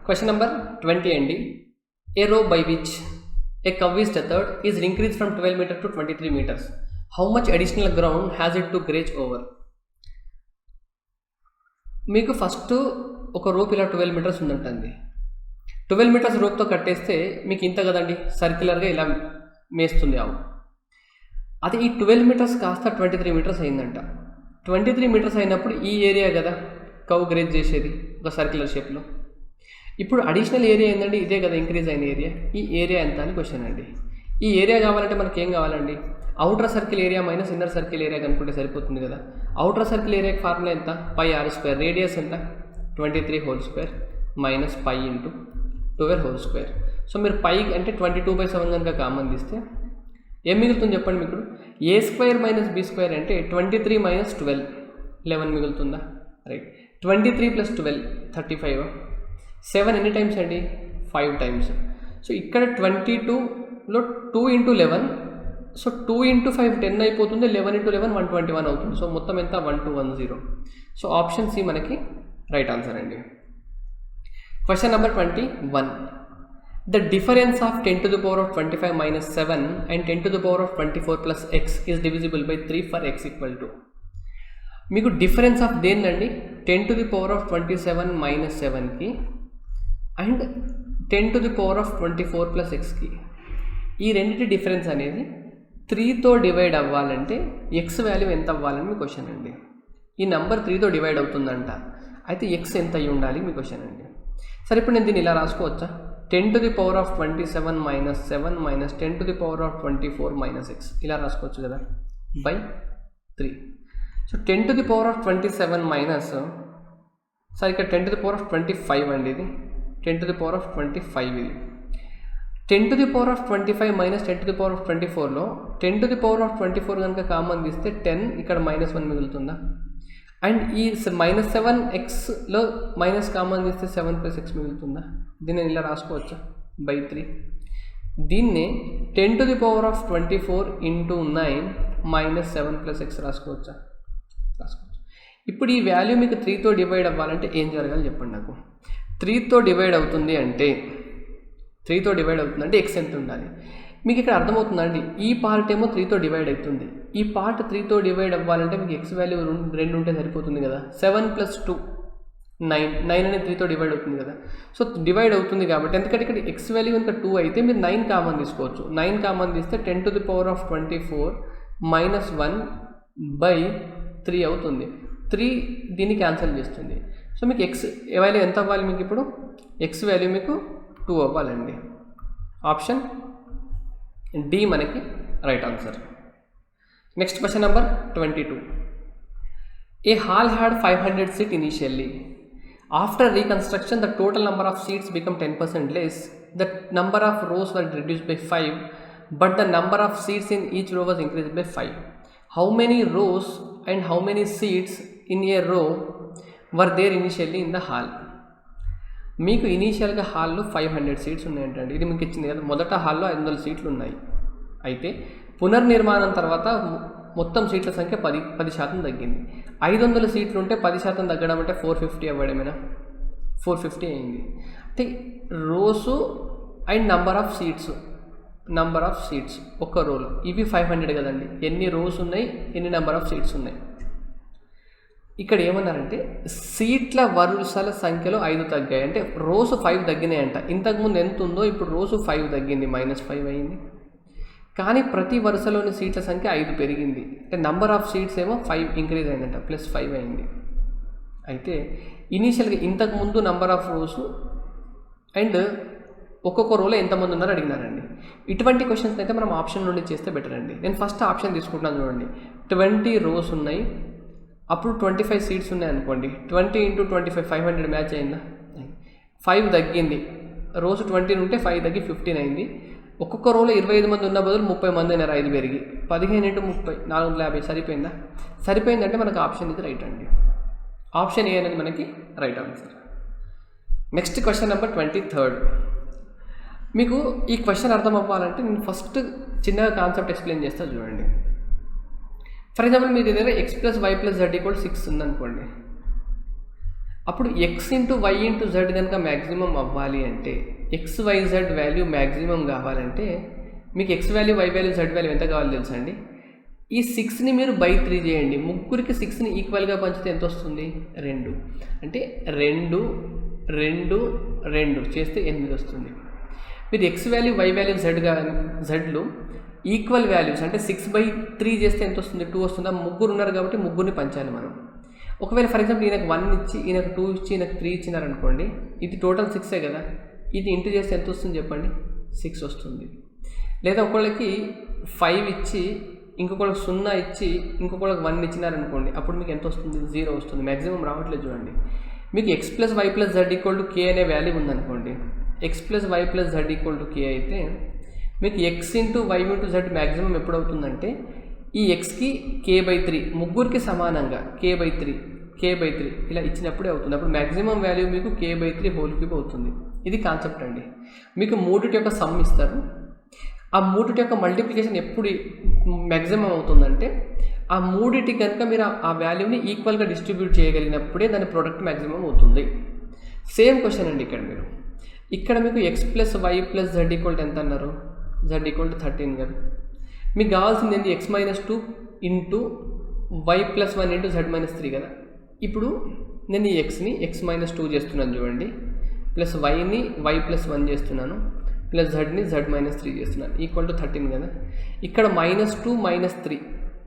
Question number 20 అండి. A row by which a curve is tethered is increased from 12 meters to 23 meters. How much additional ground has it to graze over? మీకు first ఒక rope ఇలా 12 metres ఉందంటండి. 12 metres రోప్తో కట్టేస్తే మీకు ఇంత కదండి, సర్క్యులర్గా ఇలా మేస్తుంది ఆవు. అది ఈ 12 మీటర్స్ కాస్త 23 మీటర్స్ అయిందంట. 23 మీటర్స్ అయినప్పుడు ఈ ఏరియా కదా కవ్ గ్రేజ్ చేసేది ఒక సర్క్యులర్ షేప్లో. ఇప్పుడు అడిషనల్ ఏరియా ఏంటండి, ఇదే కదా ఇంక్రీజ్ అయిన ఏరియా. ఈ ఏరియా ఎంత అని క్వశ్చన్ అండి. ఈ ఏరియా కావాలంటే మనకి ఏం కావాలండి, outer circle area minus inner circle area కనుక్కుంటే సరిపోతుంది కదా. అవుటర్ సర్కిల్ ఏరియాకి ఫార్ములా ఎంత, పై ఆర్ స్క్వేర్, రేడియస్ ఎంత 23 whole square minus pi into 12 whole square. So మీరు పై అంటే 22/7 కనుక కామన్ తీస్తే ఏం మిగులుతుంది చెప్పండి మీకు. ఏ స్క్వేర్ మైనస్ బి స్క్వేర్ అంటే 23 మైనస్ 12 11 మిగులుతుందా, రైట్. 23 ప్లస్ 12 35. 7 ఎన్ని టైమ్స్ అండి, 5 టైమ్స్. సో ఇక్కడ 22లో 2 ఇంటూ 11, సో 2 ఇంటూ 5 10 అయిపోతుంది, 11 ఇంటూ 11 121 అవుతుంది. సో మొత్తం ఎంత 1210. సో ఆప్షన్ సి మనకి రైట్ ఆన్సర్ అండి. Question number 21. The difference of 10 to the power of 25 minus 7 and 10 to the power of 24 plus x is divisible by 3 for x equal to. మీకు difference of దేనిదండి, 10 to the power of 27 minus 7కి and 10 to the power of 24 plus xకి, ఈ రెండింటి difference అనేది 3తో divide అవ్వాలంటే x value ఎంత అవ్వాలని మీ క్వశ్చన్ అండి. ఈ నెంబర్ 3తో డివైడ్ అవుతుందంట, అయితే x ఎంత అయ్యి ఉండాలి మీ క్వశ్చన్ అండి. సరే ఇప్పుడు నేను దీన్ని ఇలా రాసుకోవచ్చా, 10 to the power of 27 minus 7 minus 10 to the power of 24 minus x, ఇలా రాసుకోవచ్చు కదా, by 3. So 10 to the power of 27 minus, sir ఇక్కడ 10 to the power of 25 అండి, ఇది 10 to the power of 25, ఇది 10 to the power of 25 minus 10 to the power of 24లో 10 to the power of 24 కనుక common తీస్తే 10, ఇక్కడ -1 మిగులుతుందా. అండ్ ఈ -7xలో minus common తీస్తే 7 + x మిగులుతుందా. దీన్ని నేను ఇలా రాసుకోవచ్చా, బై 3. దీన్నే 10 to the power of 24 into 9 minus 7 + x రాసుకోవచ్చా, రాసుకోవచ్చు. ఇప్పుడు ఈ వాల్యూ మీకు 3తో డివైడ్ అవ్వాలంటే ఏం జరగాలి చెప్పండి నాకు. 3తో డివైడ్ అవుతుంది అంటే x ఎంత ఉండాలి మీకు ఇక్కడ అర్థమవుతుందా అండి. ఈ పార్ట్ ఏమో 3తో డివైడ్ అవుతుంది, ఈ పార్ట్ 3తో డివైడ్ అవ్వాలంటే మీకు x వాల్యూ 2 ఉంటే సరిపోతుంది కదా. 7 + 2 9 అనేది 3తో డివైడ్ అవుతుంది కదా. సో డివైడ్ అవుతుంది కాబట్టి, ఎందుకంటే ఇక్కడ x వాల్యూ కనుక 2 అయితే మీరు 9 కామన్ తీసుకోవచ్చు. 9 కామన్ తీస్తే 10 to the power of 24 minus 1 by 3 అవుతుంది. 3 దీన్ని క్యాన్సిల్ చేస్తుంది. సో మీకు x వాల్యూ ఎంత అవ్వాలి మీకు, ఇప్పుడు x వాల్యూ మీకు 2 అవ్వాలండి. ఆప్షన్ డి మనకి right answer. Next question number 22. A hall had 500 seats initially. After reconstruction, the total number of seats become 10% less. The number of rows were reduced by 5, but the number of seats in each row was increased by 5. How many rows and how many seats in a row were there initially in the hall? మీకు ఇనీషియల్గా హాల్లో 500 seats ఉన్నాయంటండి. ఇది మీకు ఇచ్చింది కదా, మొదట హాల్లో 500 seats ఉన్నాయి. అయితే పునర్నిర్మాణం తర్వాత మొత్తం సీట్ల సంఖ్య 10% తగ్గింది. 500 seats ఉంటే 10% తగ్గడం అంటే 450 అవ్వడమేనా, 450 అయింది. అంటే rose and number of seats ఒక్క రోలో ఇవి 500 కదండి. ఎన్ని రోస్ ఉన్నాయి, ఎన్ని నెంబర్ ఆఫ్ సీట్స్ ఉన్నాయి. ఇక్కడ ఏమన్నారంటే సీట్ల వరుసల సంఖ్యలో 5 తగ్గాయి, అంటే రోసు 5 తగ్గినాయంట. ఇంతకుముందు ఎంత ఉందో ఇప్పుడు రోసు 5 తగ్గింది, -5 అయింది. కానీ ప్రతి వరుసలోని సీట్ల సంఖ్య 5 పెరిగింది, అంటే నంబర్ ఆఫ్ సీట్స్ ఏమో 5 ఇంక్రీజ్ అయిందంట, +5 అయింది. అయితే ఇనీషియల్గా ఇంతకుముందు నంబర్ ఆఫ్ రోసు అండ్ ఒక్కొక్క రోలో ఎంతమంది ఉన్నారో అడిగినారండి. ఇటువంటి క్వశ్చన్స్ అయితే మనం ఆప్షన్ నుండి చేస్తే బెటర్ అండి. నేను ఫస్ట్ ఆప్షన్ తీసుకుంటాను చూడండి. 20 రోస్ ఉన్నాయి, అప్పుడు 25 seats ఉన్నాయి అనుకోండి. 20 × 25 500 మ్యాచ్ అయిందా, 5 తగ్గింది. రోజు 20 ఉంటే 5 తగ్గి 15 అయింది. ఒక్కొక్క రోలో 25 మంది ఉన్న బదులు 30 మంది అయినారు, 5 పెరిగి 15 × 30 450. సరిపోయిందా, సరిపోయిందంటే మనకు ఆప్షన్ ఇది రైట్ అండి. ఆప్షన్ ఏ అనేది మనకి right answer. Next question number 23. మీకు ఈ క్వశ్చన్ అర్థం అవ్వాలంటే నేను ఫస్ట్ చిన్నగా కాన్సెప్ట్ ఎక్స్ప్లెయిన్ చేస్తా చూడండి. ఫర్ ఎగ్జాంపుల్ మీ దగ్గర x + y + z = 6 ఉందనుకోండి. అప్పుడు x into y into z కనుక మ్యాక్సిమం అవ్వాలి అంటే x y z value maximum కావాలంటే మీకు x value why value z value ఎంత కావాలో తెలుసా అండి? ఈ 6ని మీరు బై 3 చేయండి. ముగ్గురికి 6ని ఈక్వల్గా పంచితే ఎంత వస్తుంది? 2. అంటే 2 2 2 చేస్తే 8 వస్తుంది. మీరు ఎక్స్ వాల్యూ వై వాల్యూ జెడ్లు ఈక్వల్ వాల్యూస్ అంటే 6/3 చేస్తే ఎంత వస్తుంది? 2 వస్తుంది. ముగ్గురు ఉన్నారు కాబట్టి ముగ్గురిని పంచాలి మనం. ఒకవేళ ఫర్ ఎగ్జాంపుల్ ఈయనకు 1 ఇచ్చి ఈయనకు 2 ఇచ్చి ఈయనకు 3 ఇచ్చినారనుకోండి, ఇది టోటల్ 6 కదా, ఇది ఇంటూ చేస్తే ఎంత వస్తుంది చెప్పండి? 6 వస్తుంది. లేదా ఒకళ్ళకి 5 ఇచ్చి ఇంకొకళ్ళకి 0 ఇచ్చి ఇంకొకళ్ళకి 1 ఇచ్చినారనుకోండి, అప్పుడు మీకు ఎంత వస్తుంది? 0 వస్తుంది. మ్యాక్సిమం రావట్లేదు చూడండి. మీకు x + y + z = k అనే వాల్యూ ఉందనుకోండి, x + y + z = k అయితే మీకు x × y × z మ్యాక్సిమం ఎప్పుడు అవుతుందంటే ఈ xకి k/3 ముగ్గురికి సమానంగా k/3 ఇలా ఇచ్చినప్పుడే అవుతుంది. అప్పుడు మ్యాక్సిమం వాల్యూ మీకు k/3 హోల్ క్యూబ్ అవుతుంది. ఇది కాన్సెప్ట్ అండి. మీకు మూడిటి యొక్క సమ్ ఇస్తారు. ఆ మూడిటి యొక్క మల్టిప్లికేషన్ ఎప్పుడు మ్యాక్సిమం అవుతుందంటే ఆ మూడిటి కనుక మీరు ఆ వాల్యూని ఈక్వల్గా డిస్ట్రిబ్యూట్ చేయగలిగినప్పుడే దాని ప్రోడక్ట్ మ్యాక్సిమం అవుతుంది. సేమ్ క్వశ్చన్ అండి ఇక్కడ మీకు x + y + z = ఎంత అన్నారు? z = 13 కదా. మీకు కావాల్సింది ఏంటి? x - 2 into y + 1 into z - 3 కదా. ఇప్పుడు నేను ఈ xని x - 2 చేస్తున్నాను చూడండి, ప్లస్ yని y + 1 చేస్తున్నాను, ప్లస్ zని z - 3 చేస్తున్నాను, = 13 కదా. ఇక్కడ -2 -3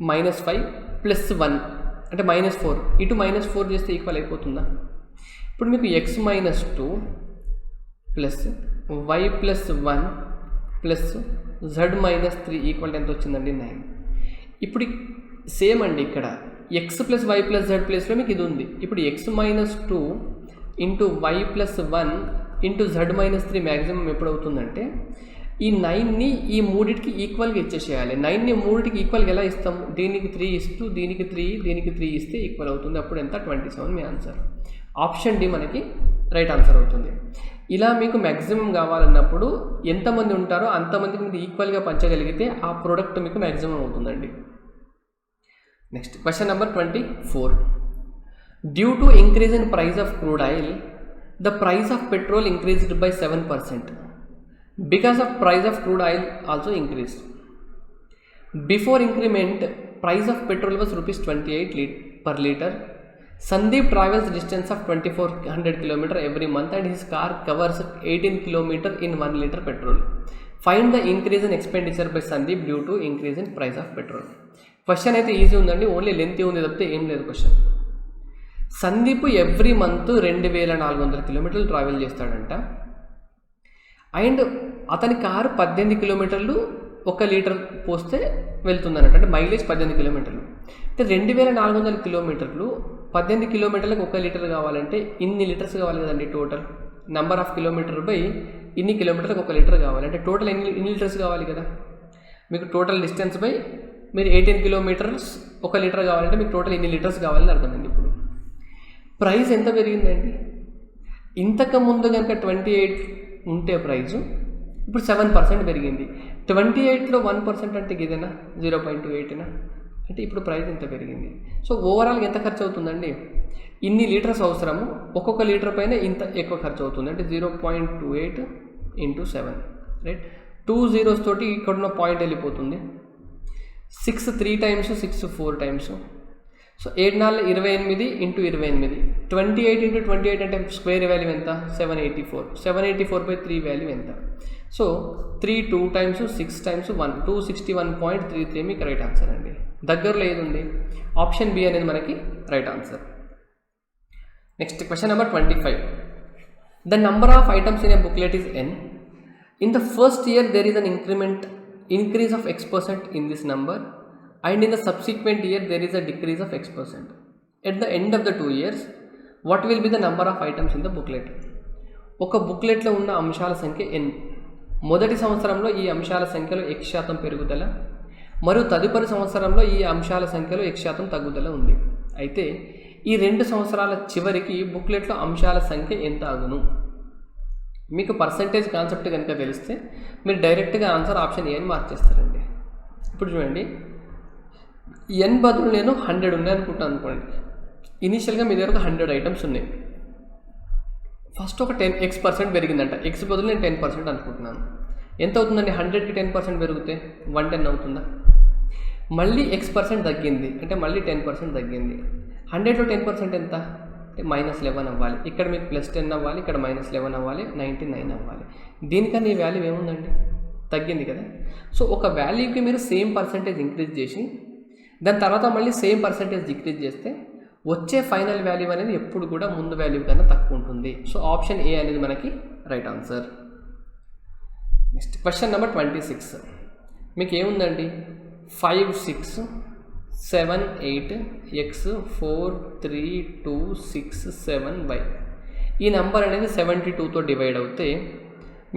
-5 + 1 అంటే -4, ఇటు -4 చేస్తే ఈక్వల్ అయిపోతుందా? ఇప్పుడు మీకు x - 2 plus y + 1 plus z - 3 equal ఎంత వచ్చిందండి? 9. ఇప్పుడు సేమ్ అండి, ఇక్కడ x + y + z ప్లేస్లో మీకు ఇది ఉంది. ఇప్పుడు x - 2 into y + 1 into z - 3 maximum ఎప్పుడు అవుతుందంటే ఈ 9ని ఈ మూడిటికి ఈక్వల్గా ఇచ్చేసేయాలి. 9ని మూడిటికి ఈక్వల్గా ఎలా ఇస్తాము? దీనికి 3 ఇస్తూ దీనికి 3 ఇస్తే ఈక్వల్ అవుతుంది. అప్పుడు ఎంత? 27 మీ ఆన్సర్. ఆప్షన్ డి మనకి రైట్ ఆన్సర్ అవుతుంది. ఇలా మీకు మ్యాక్సిమం కావాలన్నప్పుడు ఎంతమంది ఉంటారో అంతమందికి మీరు ఈక్వల్గా పంచగలిగితే ఆ ప్రోడక్ట్ మీకు మ్యాక్సిమం అవుతుందండి. Next question number 24. Due to increase in price of crude oil the price of petrol increased by 7%. Because of price of crude oil also increased. Before increment, price of petrol was rupees 28 per liter. Sandeep travels distance of 2400 km every month and his car covers 18 km in 1 liter petrol. Find the increase in expenditure by Sandeep due to increase in price of petrol. Question అయితే easy ఉందండి, only length ఉంది తప్పితే ఏం లేదు question. Sandeep every month 2400 కిలోమీటర్లు travel చేస్తాడంట. And అతని car 18 కిలోమీటర్లు 1 లీటర్ పోస్తే వెళ్తుందన్నట్టు, అంటే మైలేజ్ 18 కిలోమీటర్లు. అంటే 2400 కిలోమీటర్లు 18 కిలోమీటర్లకు 1 లీటర్ కావాలంటే ఇన్ని లీటర్స్ కావాలి కదండి. Total number of kilometre by ఇన్ని కిలోమీటర్లకు 1 లీటర్ కావాలి, అంటే టోటల్ ఇన్ని లీటర్స్ కావాలి కదా. మీకు టోటల్ డిస్టెన్స్ బై మీరు 18 కిలోమీటర్స్ 1 లీటర్ కావాలంటే మీకు టోటల్ ఇన్ని లీటర్స్ కావాలని అర్థమైంది. ఇప్పుడు ప్రైస్ ఎంత పెరిగిందండి? ఇంతకుముందు కనుక 28 ఉంటే ప్రైజు ఇప్పుడు 7% పెరిగింది. 28లో 1% అంటే ఇదేనా? 0.28నా? అంటే ఇప్పుడు ప్రైస్ ఎంత పెరిగింది. సో ఓవరాల్గా ఎంత ఖర్చు అవుతుందండి? ఇన్ని లీటర్స్ అవసరము, ఒక్కొక్క లీటర్ పైన ఇంత ఎక్కువ ఖర్చు అవుతుంది. అంటే 0.28 × 7, రైట్. 2 zeros తోటి ఇక్కడున్న పాయింట్ వెళ్ళిపోతుంది. 6 3 times, 6 4 times. సో 7 4 28 × 28, 28 × 28 అంటే స్క్వేర్ వాల్యూ ఎంత? 784. 784/3 వాల్యూ ఎంత? సో 3 2 times 6 times 1 261.33 మీకు రైట్ ఆన్సర్ అండి. దగ్గరలో ఏది ఉంది? ఆప్షన్ బి అనేది మనకి right answer. Next question number 25. The number of items in a booklet is n. In the first year there is an increase of x% in this number, and in the subsequent year there is a decrease of x%. At the end of the 2 years, what will be the number of items in the booklet? ఒక బుక్లెట్లో ఉన్న అంశాల సంఖ్య n. మొదటి సంవత్సరంలో ఈ అంశాల సంఖ్యలో x% పెరుగుదల, మరియు తదుపరి సంవత్సరంలో ఈ అంశాల సంఖ్యలో x% తగ్గుదల ఉంది. అయితే ఈ 2 సంవత్సరాల చివరికి బుక్లెట్లో అంశాల సంఖ్య ఎంత అగును? మీకు పర్సంటేజ్ కాన్సెప్ట్ కనుక తెలిస్తే మీరు డైరెక్ట్గా ఆన్సర్ ఆప్షన్ ఏ అని మార్క్ చేస్తారండి. ఇప్పుడు చూడండి, n బదులు నేను 100 ఉన్నాయి అనుకుంటాను అనుకోండి. ఇనీషియల్గా మీ దగ్గర ఒక 100 ఐటమ్స్ ఉన్నాయి. ఫస్ట్ ఒక 10x% పెరిగిందంట. x బదులు నేను 10% అనుకుంటున్నాను. ఎంత అవుతుందండి? 100కి 10% పెరిగితే 110 అవుతుందా? మళ్ళీ x% తగ్గింది అంటే మళ్ళీ 10% తగ్గింది. 100లో 10% ఎంత అంటే -11 అవ్వాలి. ఇక్కడ మీకు +10 అవ్వాలి, ఇక్కడ -11 అవ్వాలి, 99 అవ్వాలి. దీనికన్నా ఈ వాల్యూ ఏముందండి? తగ్గింది కదా. సో ఒక వాల్యూకి మీరు సేమ్ పర్సెంటేజ్ ఇంక్రీజ్ చేసి దాని తర్వాత మళ్ళీ సేమ్ పర్సెంటేజ్ డిక్రీజ్ చేస్తే వచ్చే ఫైనల్ వాల్యూ అనేది ఎప్పుడు కూడా ముందు వాల్యూ కన్నా తక్కువ ఉంటుంది. సో ఆప్షన్ ఏ అనేది మనకి right answer. Next question number 26. మీకు ఏముందండి? 5 6 7 8 x 4 3 2 6 7 y. ఈ నెంబర్ అనేది 72తో డివైడ్ అవుతే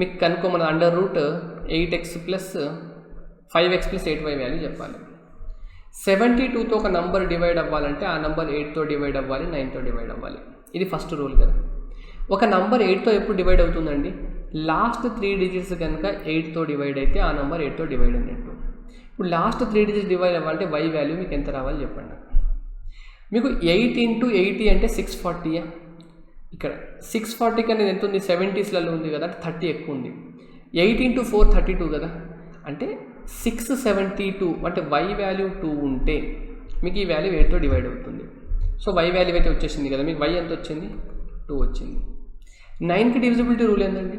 మీకు కనుక్కోమని √8x plus 5x plus 8y value చెప్పాలి. 72తో ఒక నంబర్ డివైడ్ అవ్వాలంటే ఆ నంబర్ 8తో డివైడ్ అవ్వాలి, 9తో డివైడ్ అవ్వాలి. ఇది ఫస్ట్ రూల్ కదా. ఒక నంబర్ 8తో ఎప్పుడు డివైడ్ అవుతుందండి? లాస్ట్ 3 డిజిట్స్ కనుక 8తో డివైడ్ అయితే ఆ నంబర్ 8తో డివైడ్ అయినట్టు. ఇప్పుడు లాస్ట్ 3 డిజిట్స్ డివైడ్ అవ్వాలంటే y వాల్యూ మీకు ఎంత రావాలి చెప్పండి. మీకు 8 × 80 అంటే 640. ఇక్కడ 640 కన్నా ఎంత ఉంది? 70sలలో ఉంది కదా, 30 ఎక్కువ ఉంది. 8 × 4 32 కదా, అంటే 672 అంటే y వాల్యూ 2 ఉంటే మీకు ఈ వాల్యూ 8తో డివైడ్ అవుతుంది. సో y వాల్యూ అయితే వచ్చేసింది కదా, మీకు y ఎంత వచ్చింది? 2 వచ్చింది. 9కి డివిజిబిలిటీ రూల్ ఏంటండి?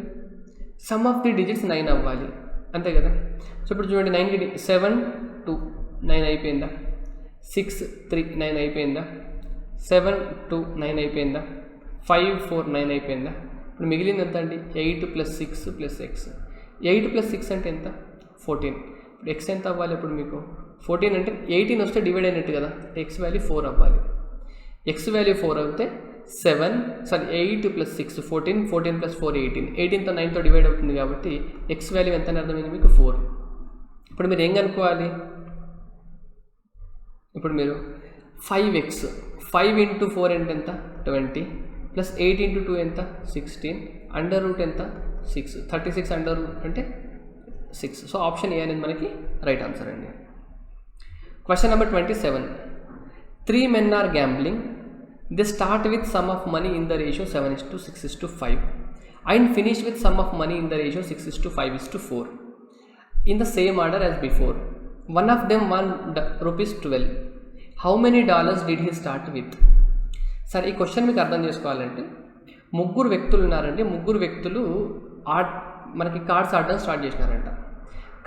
సమ్ ఆఫ్ ది డిజిట్స్ 9 అవ్వాలి, అంతే కదా. సో ఇప్పుడు చూడండి, 9కి 7 2 9 అయిపోయిందా? 6 3 9 అయిపోయిందా? 7 2 9 అయిపోయిందా? 5 4 9 అయిపోయిందా? ఇప్పుడు మిగిలింది ఎంత అండి? 8 + 6 + x. 8 + 6 అంటే ఎంత? 14. ఇప్పుడు x ఎంత అవ్వాలి? ఇప్పుడు మీకు 14 అంటే 18 వస్తే డివైడ్ అయినట్టు కదా, x వాల్యూ 4 అవ్వాలి. x వాల్యూ 4 అవుతే 8 + 6 14, 14 + 4 18. 18తో 9తో డివైడ్ అవుతుంది కాబట్టి x వాల్యూ ఎంత అని అర్థమైంది మీకు? 4. ఇప్పుడు మీరు ఏం కనుక్కోవాలి? ఇప్పుడు మీరు 5x 5 × 4 అంటే ఎంత? 20 + 8 × 2 ఎంత? 16 √ ఎంత? 6 36 √ అంటే 6. సో ఆప్షన్ ఏ అనేది మనకి రైట్ ఆన్సర్ అండి. Question number 27. 3 men are gambling. They start with sum of money in the ratio 7:6:5 and finish with sum of money in the ratio 6:5:4 in the same order as before. One of them won ₹12. How many dollars did he start with? సరే, ఈ question మీకు అర్థం చేసుకోవాలంటే ముగ్గురు వ్యక్తులు ఉన్నారండి. ముగ్గురు వ్యక్తులు మనకి కార్డ్స్ ఆడడం స్టార్ట్ చేసినారంట.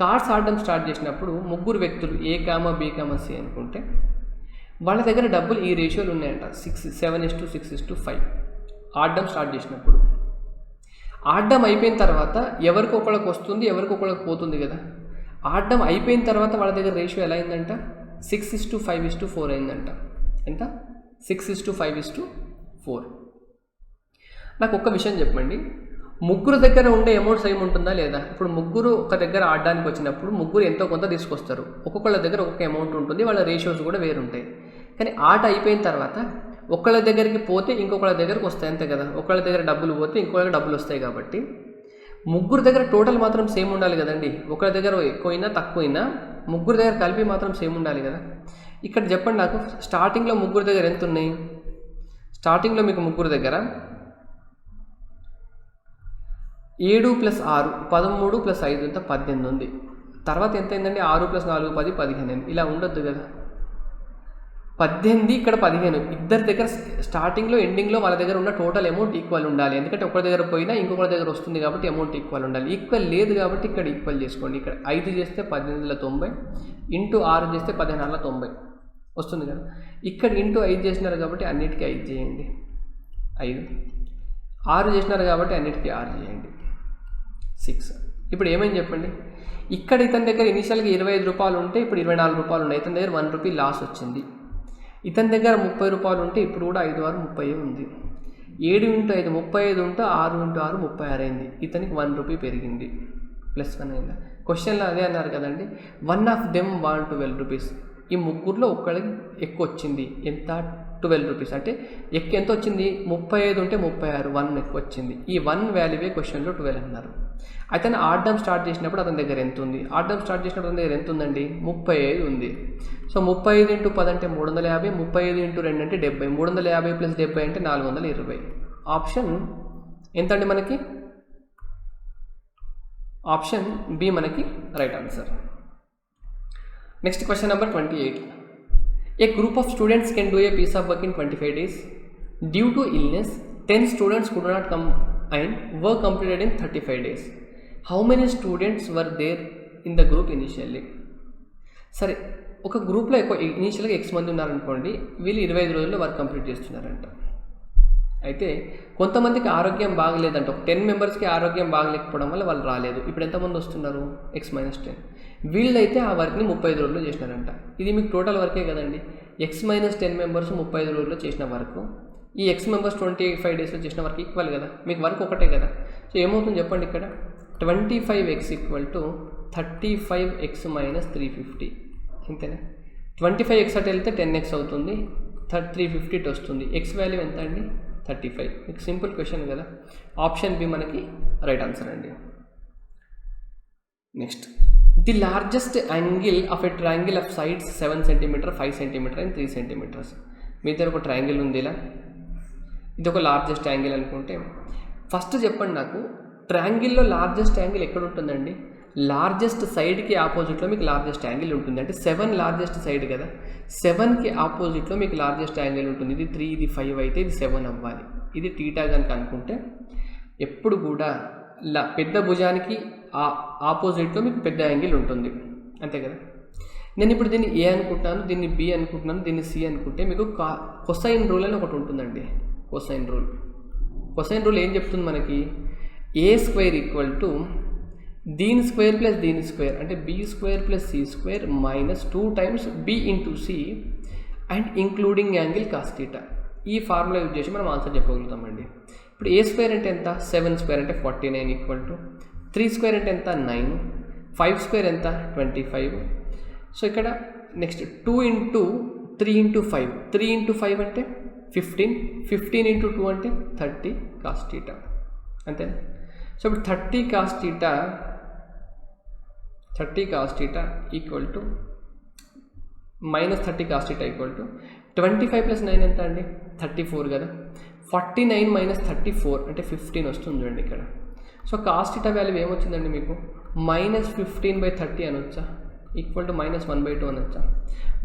కార్డ్స్ ఆడడం స్టార్ట్ చేసినప్పుడు ముగ్గురు వ్యక్తులు A, B, C అనుకుంటే వాళ్ళ దగ్గర డబ్బులు ఈ రేషియోలు ఉన్నాయంట. 7:6:5 ఆడడం స్టార్ట్ చేసినప్పుడు. ఆడడం అయిపోయిన తర్వాత ఎవరికొకళ్ళకి వస్తుంది, ఎవరికొకళ్ళకి పోతుంది కదా. ఆడడం అయిపోయిన తర్వాత వాళ్ళ దగ్గర రేషియో ఎలా అయిందంట? 6:5:4 అయిందంట. ఎంత? 6:5:4. నాకు ఒక్క విషయం చెప్పండి, ముగ్గురు దగ్గర ఉండే అమౌంట్ సేమ్ ఉంటుందా లేదా? ఇప్పుడు ముగ్గురు ఒక దగ్గర ఆడడానికి వచ్చినప్పుడు ముగ్గురు ఎంతో కొంత తీసుకొస్తారు. ఒక్కొక్కళ్ళ దగ్గర ఒక్కొక్క అమౌంట్ ఉంటుంది, వాళ్ళ రేషియోస్ కూడా వేరుంటాయి. కానీ ఆట అయిపోయిన తర్వాత ఒకళ్ళ దగ్గరికి పోతే ఇంకొకళ్ళ దగ్గరకు వస్తాయి, అంతే కదా. ఒకళ్ళ దగ్గర డబ్బులు పోతే ఇంకొకళ్ళకి డబ్బులు వస్తాయి. కాబట్టి ముగ్గురు దగ్గర టోటల్ మాత్రం సేమ్ ఉండాలి కదండి. ఒకళ్ళ దగ్గర ఎక్కువైనా తక్కువైనా ముగ్గురు దగ్గర కలిపి మాత్రం సేమ్ ఉండాలి కదా. ఇక్కడ చెప్పండి నాకు, స్టార్టింగ్లో ముగ్గురు దగ్గర ఎంత ఉన్నాయి? స్టార్టింగ్లో మీకు ముగ్గురు దగ్గర 7 + 6 13 + 5 ఎంత? 18 ఉంది. తర్వాత ఎంత అయిందండి? 6 + 4 10 15 అయింది. ఇలా ఉండొద్దు కదా. 18 ఇక్కడ 15. ఇద్దరి దగ్గర స్టార్టింగ్లో ఎండింగ్లో వాళ్ళ దగ్గర ఉన్న టోటల్ అమౌంట్ ఈక్వల్ ఉండాలి. ఎందుకంటే ఒకరి దగ్గర పోయినా ఇంకొకరి దగ్గర వస్తుంది కాబట్టి అమౌంట్ ఈక్వల్ ఉండాలి. ఈక్వల్ లేదు కాబట్టి ఇక్కడ ఈక్వల్ చేసుకోండి. ఇక్కడ 5 చేస్తే 1890 ఇంటూ 6 చేస్తే 1490 వస్తుంది కదా. ఇక్కడ ఇంటూ 5 చేసినారు కాబట్టి అన్నిటికీ 5 చేయండి. 5 6 చేసినారు కాబట్టి అన్నిటికీ 6 చేయండి. 6. ఇప్పుడు ఏమైంది చెప్పండి. ఇక్కడ ఇతని దగ్గర ఇనిషియల్గా ₹25 ఉంటే ఇప్పుడు ₹24 ఉన్నాయి. ఇతని దగ్గర ₹1 లాస్ వచ్చింది. ఇతని దగ్గర ₹30 ఉంటే ఇప్పుడు కూడా 5 6 30 ఉంది. 7 × 5 35 ఉంటే 6 × 6 36 అయింది. ఇతనికి ₹1 పెరిగింది. +1 అయిందా? క్వశ్చన్లో అదే అన్నారు కదండి, వన్ ఆఫ్ దెమ్ వాన్ ₹12. ఈ ముగ్గురులో ఒక్కడికి ఎక్కువ వచ్చింది. ఎంత? ₹12. అంటే ఎంత వచ్చింది? 35 ఉంటే 36, 1 ఎక్కువ వచ్చింది. ఈ 1 వాల్యూవే క్వశ్చన్లో 12 అన్నారు. అతను ఆడడం స్టార్ట్ చేసినప్పుడు అతని దగ్గర ఎంత ఉంది? ఆడడం స్టార్ట్ చేసినప్పుడు అతని దగ్గర ఎంత ఉందండి? 35 ఉంది. సో 35 × 10 అంటే 350, 35 × 2 అంటే 70, 350 + 70 అంటే 420. ఆప్షన్ ఎంత అండి మనకి? ఆప్షన్ బి మనకి right answer. Next question number 28. A group of students can do a piece of work in 25 days. Due to illness, 10 students could not come and work completed in 35 days. How many students were there in the group initially? సరే, ఒక గ్రూప్లో ఇనీషియల్గా X మంది ఉన్నారనుకోండి, వీళ్ళు 25 రోజుల్లో work complete చేస్తున్నారంట. అయితే కొంతమందికి ఆరోగ్యం బాగలేదంట, ఒక 10 మెంబర్స్కి ఆరోగ్యం బాగలేకపోవడం వల్ల వాళ్ళు రాలేదు. ఇప్పుడు ఎంతమంది వస్తున్నారు? X-10. వీళ్ళైతే ఆ వర్క్ని 35 రోజుల్లో చేసినారంట. ఇది మీకు టోటల్ వర్కే కదండి. X-10 మెంబర్స్ 35 రోజుల్లో చేసిన వర్క్, ఈ X మెంబర్స్ 25 డేస్లో చేసిన వర్క్ ఈక్వల్ కదా, మీకు వర్క్ ఒకటే కదా. సో ఏమవుతుంది చెప్పండి, ఇక్కడ 25x = 35x - 350. అంతేనా? 25x అటు వెళ్తే 10x అవుతుంది, 350 ఇటు వస్తుంది. X వాల్యూ ఎంత అండి? 35. మీకు సింపుల్ క్వశ్చన్ కదా. ఆప్షన్ బి మనకి రైట్ ఆన్సర్ అండి. Next, the largest angle of a triangle of sides 7 cm, 5 cm and 3 cm. మీ దగ్గర ఒక ట్రయాంగిల్ ఉంది ఇలా, ఇది ఒక లార్జెస్ట్ యాంగిల్ అనుకుంటే, ఫస్ట్ చెప్పండి నాకు, ట్రయాంగిల్లో లార్జెస్ట్ యాంగిల్ ఎక్కడ ఉంటుందండి? లార్జెస్ట్ సైడ్కి ఆపోజిట్లో మీకు లార్జెస్ట్ యాంగిల్ ఉంటుంది. అంటే 7 లార్జెస్ట్ సైడ్ కదా, 7కి ఆపోజిట్లో మీకు లార్జెస్ట్ యాంగిల్ ఉంటుంది. ఇది 3, ఇది 5 అయితే ఇది 7 అవ్వాలి. ఇది టీటా కనుక అనుకుంటే ఎప్పుడు కూడా పెద్ద భుజానికి ఆపోజిట్లో మీకు పెద్ద యాంగిల్ ఉంటుంది, అంతే కదా. నేను ఇప్పుడు దీన్ని ఏ అనుకుంటున్నాను, దీన్ని బి అనుకుంటున్నాను, దీన్ని సి అనుకుంటే మీకు కొసైన్ రూల్ అని ఒకటి ఉంటుందండి. కొసైన్ రూల్ ఏం చెప్తుంది మనకి? A² = దీని స్క్వేర్ ప్లస్ దీని స్క్వేర్, అంటే B² + C² - 2 times B × C and including angle cos θ. ఈ ఫార్ములా యూజ్ చేసి మనం ఆన్సర్ చెప్పగలుగుతామండి. ఇప్పుడు A² అంటే ఎంత? 7² అంటే 49 = 3² అంటే ఎంత? 9, 5² ఎంత? 25. సో ఇక్కడ నెక్స్ట్ 2 × 3 × 5, 3 × 5 అంటే 15, 15 × 2 అంటే 30 cos θ, అంతేనా? సో ఇప్పుడు 30 cos θ - 30 cos θ = -30 cos θ = 25 + 9 ఎంత అండి? 34 కదా. 49 - 34 అంటే 15 వస్తుంది చూడండి ఇక్కడ. సో cos θ వాల్యూ ఏమొచ్చిందండి మీకు? -15/30 అనొచ్చా? = -1/2 అనొచ్చా?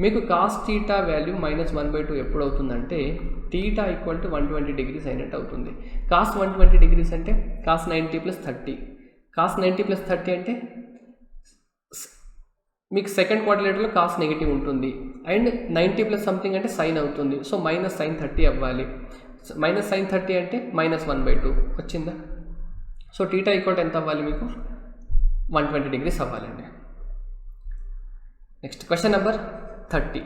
మీకు cos θ వాల్యూ -1/2 ఎప్పుడు అవుతుందంటే θ = 120 degrees అయినట్టు అవుతుంది. cos 120 degrees అంటే cos 90 + 30. cos 90 + 30 అంటే మీకు సెకండ్ క్వాడ్రిలేటర్లో cos నెగిటివ్ ఉంటుంది, అండ్ 90 + సంథింగ్ అంటే సైన్ అవుతుంది. సో -sin 30 అవ్వాలి. -sin 30 అంటే -1/2 వచ్చిందా? సో θ = ఎంత అవ్వాలి మీకు? 120 degrees అవ్వాలండి. Next question number 30.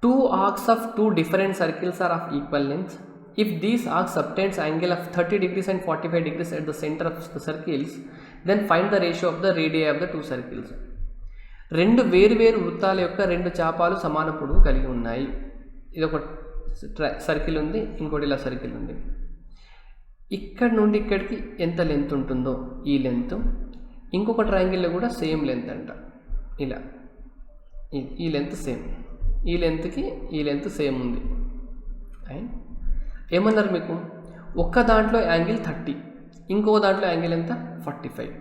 2 arcs of 2 different circles are of equal length. If these arcs subtends angle of 30 degrees and 45 degrees at the center of the circles, then find the ratio of the radii of the 2 circles. 2 వేరు వృత్తాల యొక్క 2 చాపాలు సమాన పొడవు కలిగి ఉన్నాయి. ఇది ఒక circle ఉంది, ఇంకోటి ఇలా సర్కిల్ ఉంది. ఇక్కడ నుండి ఇక్కడికి ఎంత లెంత్ ఉంటుందో ఈ లెంత్, ఇంకొక ట్రయాంగిల్లో కూడా సేమ్ లెంత్ అంట. ఇలా ఈ లెంత్ సేమ్, ఈ లెంత్కి ఈ లెంత్ సేమ్ ఉంది. అండ్ ఏమన్నారు మీకు? ఒక్క దాంట్లో యాంగిల్ 30, ఇంకో దాంట్లో యాంగిల్ ఎంత? 45.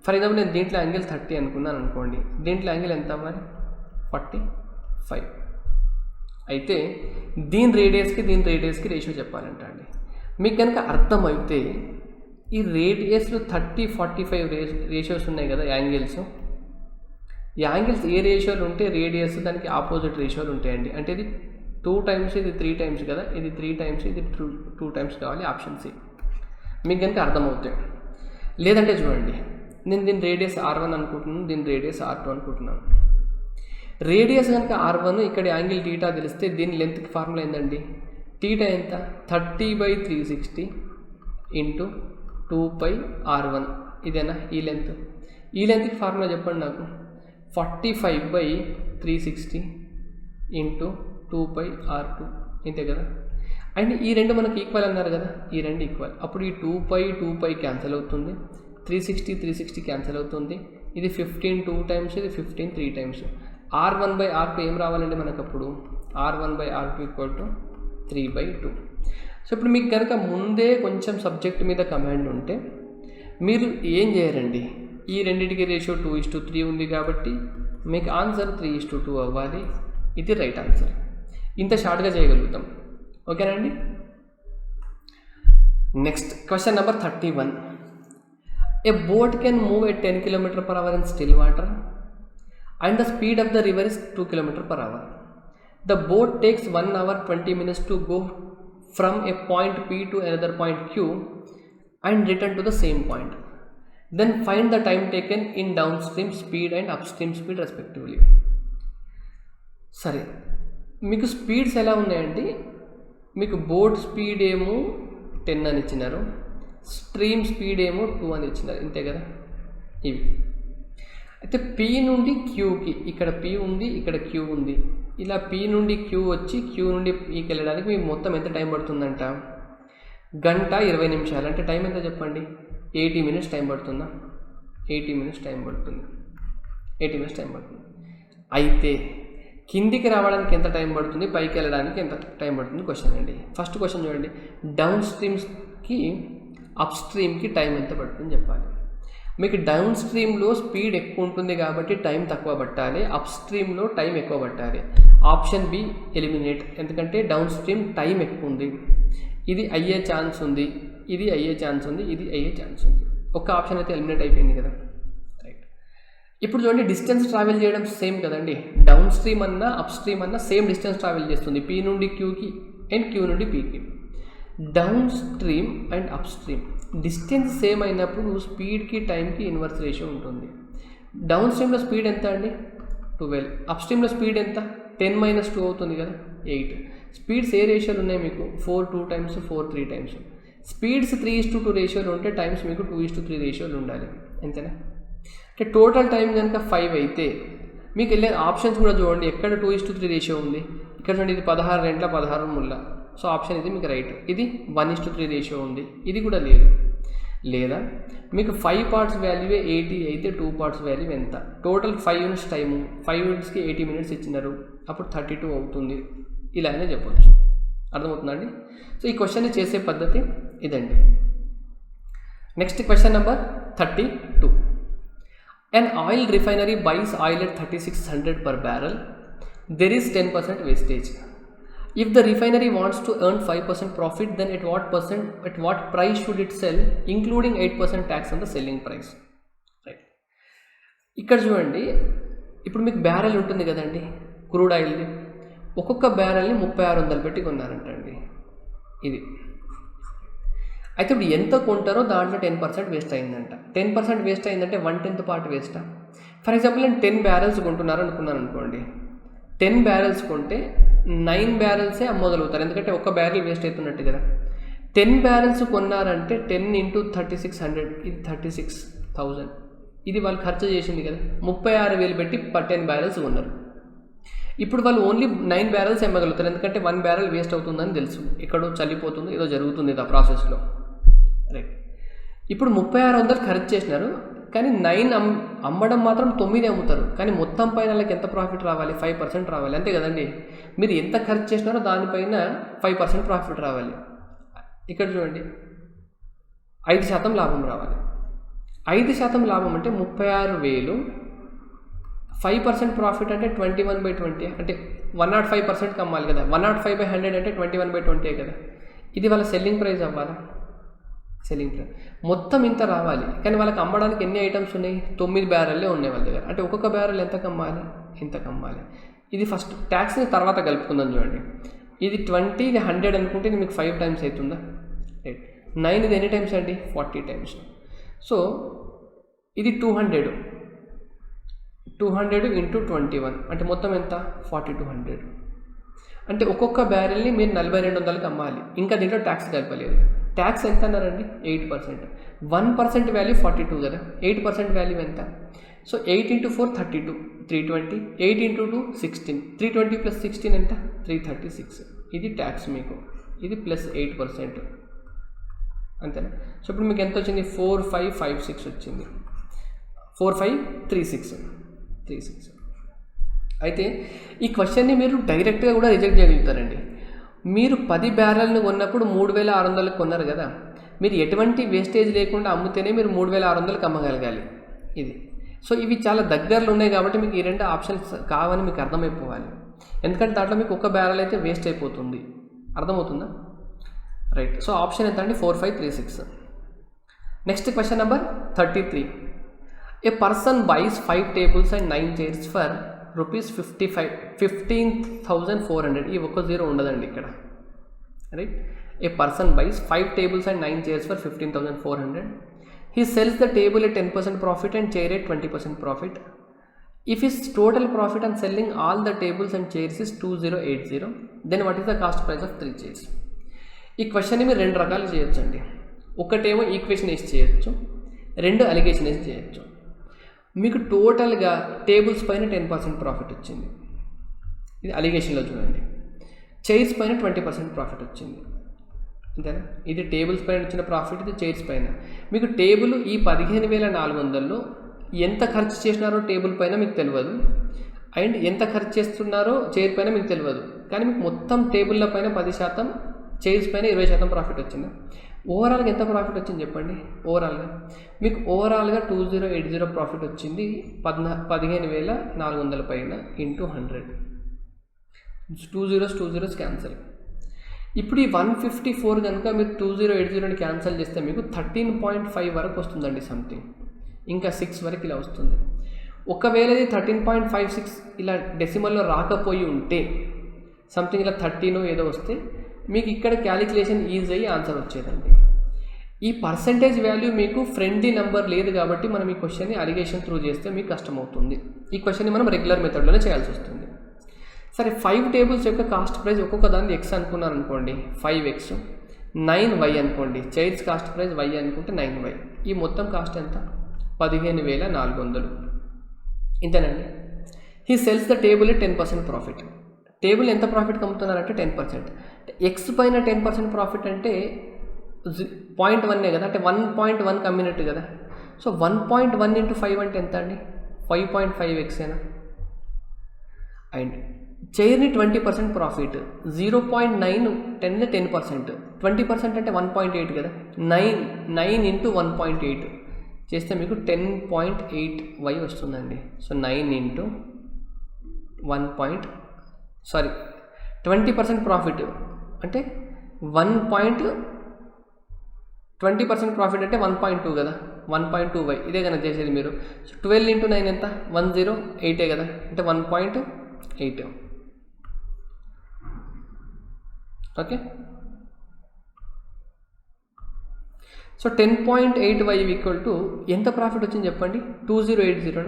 ఫర్ ఎగ్జాంపుల్ నేను దీంట్లో యాంగిల్ 30 అనుకున్నాను అనుకోండి, దీంట్లో యాంగిల్ ఎంత అవ్వాలి? 45. అయితే దీని రేడియస్కి రేషియో చెప్పాలంట అండి. మీకు కనుక అర్థమైతే ఈ రేడియస్లో 30, 45 రేషియోస్ ఉన్నాయి కదా యాంగిల్స్. ఏ రేషియోలు ఉంటే రేడియస్ దానికి ఆపోజిట్ రేషియోలు ఉంటాయండి. అంటే ఇది 2 times, ఇది 3 times కదా, ఇది 3 times, ఇది 2 times కావాలి. ఆప్షన్ సి మీకు కనుక అర్థమవుతాయి. లేదంటే చూడండి, నేను దీని రేడియస్ R1 అనుకుంటున్నాను, దీని రేడియస్ R2 అనుకుంటున్నాను. రేడియస్ కనుక R1, ఇక్కడ యాంగిల్ θ తెలిస్తే దీని లెంత్కి ఫార్ములా ఏందండి? θ ఎంత? 30/360 × 2πr1. ఇదేనా ఈ లెంత్? ఈ లెంత్కి ఫార్ములా చెప్పండి నాకు. 45/360 × 2πr2, ఇంతే కదా. అండ్ ఈ 2 మనకి ఈక్వల్ అన్నారు కదా, ఈ 2 ఈక్వల్. అప్పుడు ఈ 2π క్యాన్సిల్ అవుతుంది, 360 క్యాన్సిల్ అవుతుంది. ఇది 15 2 times, ఇది 15 3 times. R1/R2 ఏం రావాలండి మనకు? అప్పుడు R1/R2 = 3/2. సో ఇప్పుడు మీకు కనుక ముందే కొంచెం సబ్జెక్ట్ మీద కమాండ్ ఉంటే మీరు ఏం చేయరండి, ఈ రెండింటికి రేషియో 2:3 ఉంది కాబట్టి మీకు ఆన్సర్ 3:2 అవ్వాలి. ఇది రైట్ ఆన్సర్. ఇంత షార్ట్గా చేయగలుగుతాం. ఓకేనండి. Next question number 31. A boat can move at 10 km/h in still water and the speed of the river is 2 km/h. The boat takes 1 hour 20 minutes to go from a point P to another point Q and return to the same point. Then find the time taken in downstream speed and upstream speed respectively. సరే, మీకు speeds ఎలా ఉన్నాయండి? మీకు boat speed ఏమో 10 అని ఇచ్చినారు, stream speed ఏమో 2 అని ఇచ్చినారు, ఇంతే కదా. ఇవి అయితే P నుండి Qకి, ఇక్కడ P ఉంది, ఇక్కడ Q ఉంది, ఇలా P నుండి Q వచ్చి Q నుండి Pకి వెళ్ళడానికి మీకు మొత్తం ఎంత టైం పడుతుందంట? 1 గంట 20 నిమిషాలు. అంటే టైం ఎంత చెప్పండి? 80 మినిట్స్ టైం పడుతుందా? 80 మినిట్స్ టైం పడుతుంది. 80 మినిట్స్ టైం పడుతుంది. అయితే కిందికి రావడానికి ఎంత టైం పడుతుంది, పైకి వెళ్ళడానికి ఎంత టైం పడుతుంది క్వశ్చన్ అండి. ఫస్ట్ క్వశ్చన్ చూడండి, డౌన్ స్ట్రీమ్స్కి అప్ స్ట్రీమ్కి టైం ఎంత పడుతుంది చెప్పాలి. మీకు డౌన్ స్ట్రీమ్లో స్పీడ్ ఎక్కువ ఉంటుంది కాబట్టి టైం తక్కువ పట్టాలి, అప్ స్ట్రీమ్లో టైం ఎక్కువ పట్టాలి. ఆప్షన్ బి ఎలిమినేట్, ఎందుకంటే డౌన్ స్ట్రీమ్ టైం ఎక్కువ ఉంది, ఇది అయ్యే ఛాన్స్ ఉంది, ఇది అయ్యే ఛాన్స్ ఉంది, ఇది అయ్యే ఛాన్స్ ఉంది. ఒక ఆప్షన్ అయితే ఎలిమినేట్ అయిపోయింది కదా. రైట్. ఇప్పుడు చూడండి, డిస్టెన్స్ ట్రావెల్ చేయడం సేమ్ కదండి. డౌన్ స్ట్రీమ్ అన్నా అప్ స్ట్రీమ్ అన్నా సేమ్ డిస్టెన్స్ ట్రావెల్ చేస్తుంది, P నుండి Qకి అండ్ Q నుండి Pకి. Down stream and up stream distance same అయినప్పుడు స్పీడ్కి టైంకి ఇన్వర్స్ రేషియో ఉంటుంది. డౌన్ స్ట్రీమ్లో స్పీడ్ ఎంత అండి? 12. అప్ స్ట్రీమ్లో స్పీడ్ ఎంత? 10 - 2 అవుతుంది కదా, 8. స్పీడ్స్ ఏ రేషియోలు ఉన్నాయి మీకు? 4 2 times, 4 3 times. స్పీడ్స్ 3:2 రేషియోలు ఉంటే టైమ్స్ మీకు 2:3 రేషియోలు ఉండాలి, అంతేనా? అంటే టోటల్ టైం కనుక 5 అయితే మీకు వెళ్ళే ఆప్షన్స్ కూడా చూడండి, ఎక్కడ 2:3 రేషియో ఉంది. ఇక్కడ చూడండి, ఇది 16 రెంట్ల 16 ముళ్ళ. సో ఆప్షన్ ఇది మీకు రైట్. ఇది 1:3 రేషియో ఉంది, ఇది కూడా లేదు. లేదా మీకు 5 పార్ట్స్ వాల్యూవే 80 అయితే 2 పార్ట్స్ వాల్యూ ఎంత? టోటల్ 5 యూనిట్స్ టైము, 5 యూనిట్స్కి 80 మినిట్స్ ఇచ్చినారు, అప్పుడు 32 అవుతుంది. ఇలానే చెప్పవచ్చు. అర్థమవుతుందండి? సో ఈ క్వశ్చన్ని చేసే పద్ధతి ఇదండి. Next question number 32. An oil refinery buys oil at 3600 per barrel. There is 10% wastage. If the refinery wants to earn 5% profit, then at what price should it sell, including 8% tax on the selling price? Right. ఇక్కడ చూడండి, ఇప్పుడు మీకు barrel ఉంటుంది కదండి crude ఆయిల్ది, ఒక్కొక్క బ్యారెల్ని 3600 పెట్టి కొన్నారంటండి. ఇది అయితే ఇప్పుడు ఎంత కొంటారో దాంట్లో 10% వేస్ట్ అయిందంట. 10% వేస్ట్ అయిందంటే 1/10 పార్ట్ వేస్టా? ఫర్ ఎగ్జాంపుల్ నేను 10 బ్యారెల్స్ కొంటున్నారు అనుకున్నాను అనుకోండి. 10 బ్యారెల్స్ కొంటే 9 బ్యారెల్సే అమ్మగలుగుతారు, ఎందుకంటే ఒక బ్యారెల్ వేస్ట్ అవుతున్నట్టు కదా. 10 బ్యారెల్స్ కొన్నారంటే 10 × 3600, ఇది 36,000. ఇది వాళ్ళు ఖర్చు చేసింది కదా, 36,000 పెట్టి 10 బ్యారెల్స్ కొన్నారు. ఇప్పుడు వాళ్ళు ఓన్లీ 9 బ్యారెల్స్ అమ్మగలుగుతారు, ఎందుకంటే 1 బ్యారెల్ వేస్ట్ అవుతుందని తెలుసు, ఎక్కడో చల్లిపోతుంది, ఏదో జరుగుతుంది ఆ ప్రాసెస్లో. రైట్. ఇప్పుడు 3600 ఖర్చు చేసినారు, కానీ 9 అమ్మడం మాత్రం 9 అమ్ముతారు, కానీ మొత్తం పైన వాళ్ళకి ఎంత ప్రాఫిట్ రావాలి? 5% రావాలి, అంతే కదండి. మీరు ఎంత ఖర్చు చేసినారో దానిపైన 5% ప్రాఫిట్ రావాలి. ఇక్కడ చూడండి, 5% లాభం రావాలి. 5% లాభం అంటే 36,000, 5% ప్రాఫిట్ అంటే 21/20, అంటే 105%కి అమ్మాలి కదా. 105/100 అంటే 21/20 కదా. ఇది వాళ్ళ సెల్లింగ్ ప్రైస్ అవ్వాలా? సెల్లింగ్ ప్రైస్ మొత్తం ఇంత రావాలి, కానీ వాళ్ళకి అమ్మడానికి ఎన్ని ఐటమ్స్ ఉన్నాయి? 9 బ్యారెల్లే ఉన్నాయి వాళ్ళ దగ్గర. అంటే ఒక్కొక్క బ్యారెల్ ఎంతకు అమ్మాలి? ఇంతకు అమ్మాలి. ఇది ఫస్ట్ ట్యాక్స్ని తర్వాత కలుపుకుందాం చూడండి. ఇది 20, ఇది 100 అనుకుంటే ఇది మీకు 5 times అవుతుందా? రైట్. 9 ఇది ఎన్ని టైమ్స్ అండి? 40 times. సో ఇది 200 × 21 అంటే మొత్తం ఎంత? 4200. అంటే ఒక్కొక్క బ్యారెల్ని మీరు 4200కి అమ్మాలి, ఇంకా దీంట్లో ట్యాక్స్ కలపలేదు. ట్యాక్స్ ఎంత అన్నారండి? 8%. 1% వాల్యూ 42 కదా, 8% వాల్యూ ఎంత? సో 8 × 4 32, 320. 8 × 2 16, 320 + 16 ఎంత? 336. ఇది ట్యాక్స్ మీకు, ఇది +8%, అంతేనా? సో ఇప్పుడు మీకు ఎంత వచ్చింది? 4556 వచ్చింది. 4536. అయితే ఈ క్వశ్చన్ని మీరు డైరెక్ట్గా కూడా రిజెక్ట్ చేయగలుగుతారండి. మీరు 10 బ్యారెల్ని కొన్నప్పుడు 3600కి కొన్నారు కదా, మీరు ఎటువంటి వేస్టేజ్ లేకుండా అమ్ముతేనే మీరు 3600కి అమ్మగలగాలి ఇది. సో ఇవి చాలా దగ్గరలో ఉన్నాయి కాబట్టి మీకు ఈ 2 ఆప్షన్స్ కావని మీకు అర్థమైపోవాలి. ఎందుకంటే దాంట్లో మీకు ఒక బ్యారెల్ అయితే వేస్ట్ అయిపోతుంది. అర్థమవుతుందా? రైట్. సో ఆప్షన్ ఎంత అండి? 4536. Next question number 33. A person buys 5 tables and 9 chairs for ₹15,400. ఈ ఒక్క జీరో ఉండదండి ఇక్కడ. Right. A person buys 5 tables and 9 chairs for 15,400. He sells the table at 10% profit and chair at 20% profit. If his total profit on selling all the tables and chairs is 2080, then what is the cost price of 3 chairs? ఈ క్వశ్చన్ని మీరు 2 రకాలు చేయొచ్చు అండి. ఒకటేమో equation వేసి చేయొచ్చు, 2 allegation వేసి చేయొచ్చు. మీకు టోటల్గా టేబుల్స్ పైన 10% ప్రాఫిట్ వచ్చింది, ఇది అలిగేషన్లో చూడండి. చైర్స్ పైన 20% ప్రాఫిట్ వచ్చింది, అంతేనా? ఇది టేబుల్స్ పైన వచ్చిన ప్రాఫిట్, ఇది చైర్స్ పైన. మీకు టేబుల్ ఈ 15,400లో ఎంత ఖర్చు చేసినారో టేబుల్ పైన మీకు తెలియదు, అండ్ ఎంత ఖర్చు చేస్తున్నారో చైర్ పైన మీకు తెలియదు. కానీ మీకు మొత్తం టేబుల్ల పైన 10%, చైర్స్ పైన 20% ప్రాఫిట్ వచ్చింది. ఓవరాల్గా ఎంత ప్రాఫిట్ వచ్చింది చెప్పండి? ఓవరాల్గా మీకు 2080 ప్రాఫిట్ వచ్చింది. 15,400 పైన ఇంటూ 100, 2 zeros క్యాన్సల్. ఇప్పుడు ఈ 154 కనుక మీరు 2080ని క్యాన్సల్ చేస్తే మీకు 13.5 వరకు వస్తుందండి సంథింగ్, ఇంకా 6 వరకు ఇలా వస్తుంది. ఒకవేళ ఇది 13.56 ఇలా డెసిమల్లో రాకపోయి ఉంటే, సంథింగ్ ఇలా 13 ఏదో వస్తే మీకు ఇక్కడ క్యాలిక్యులేషన్ ఈజీ అయ్యి ఆన్సర్ వచ్చేదండి. ఈ పర్సంటేజ్ వాల్యూ మీకు ఫ్రెండ్లీ నెంబర్ లేదు కాబట్టి మనం ఈ క్వశ్చన్ని అలిగేషన్ త్రూ చేస్తే మీకు కష్టమవుతుంది. ఈ క్వశ్చన్ని మనం రెగ్యులర్ మెథడ్లోనే చేయాల్సి వస్తుంది. సరే, 5 tables యొక్క కాస్ట్ ప్రైస్ ఒక్కొక్క దాన్ని ఎక్స్ అనుకున్నారనుకోండి, 5x, 9y అనుకోండి, చైర్స్ కాస్ట్ ప్రైస్ y అనుకుంటే 9y. ఈ మొత్తం కాస్ట్ ఎంత? 15,400. ఇంతేనండి. He sells the table at 10% profit. Table ఎంత ప్రాఫిట్ అమ్ముతున్నారంటే 10%. ఎక్స్ పైన 10% ప్రాఫిట్ అంటే 0.1 కదా, అంటే 1.1 కమ్మినట్టు కదా. సో 1.1 into 5 అంటే ఎంత అండి? 5.5x ఏనా? అండ్ చైర్ని 20% ప్రాఫిట్, 0.9 10%, 20% అంటే 1.8 కదా. 9 into 1.8 చేస్తే మీకు 10.8y వస్తుందండి. సో 9 into 20% ప్రాఫిట్ అంటే 20% ప్రాఫిట్ అంటే 1.2 కదా, 1.2y. ఇదే కనుక చేసేది మీరు. సో 12 into 9 ఎంత? 108 కదా, అంటే 1.8. Okay. So 10.8y equal to ఎంత ప్రాఫిట్ వచ్చింది చెప్పండి? 2080.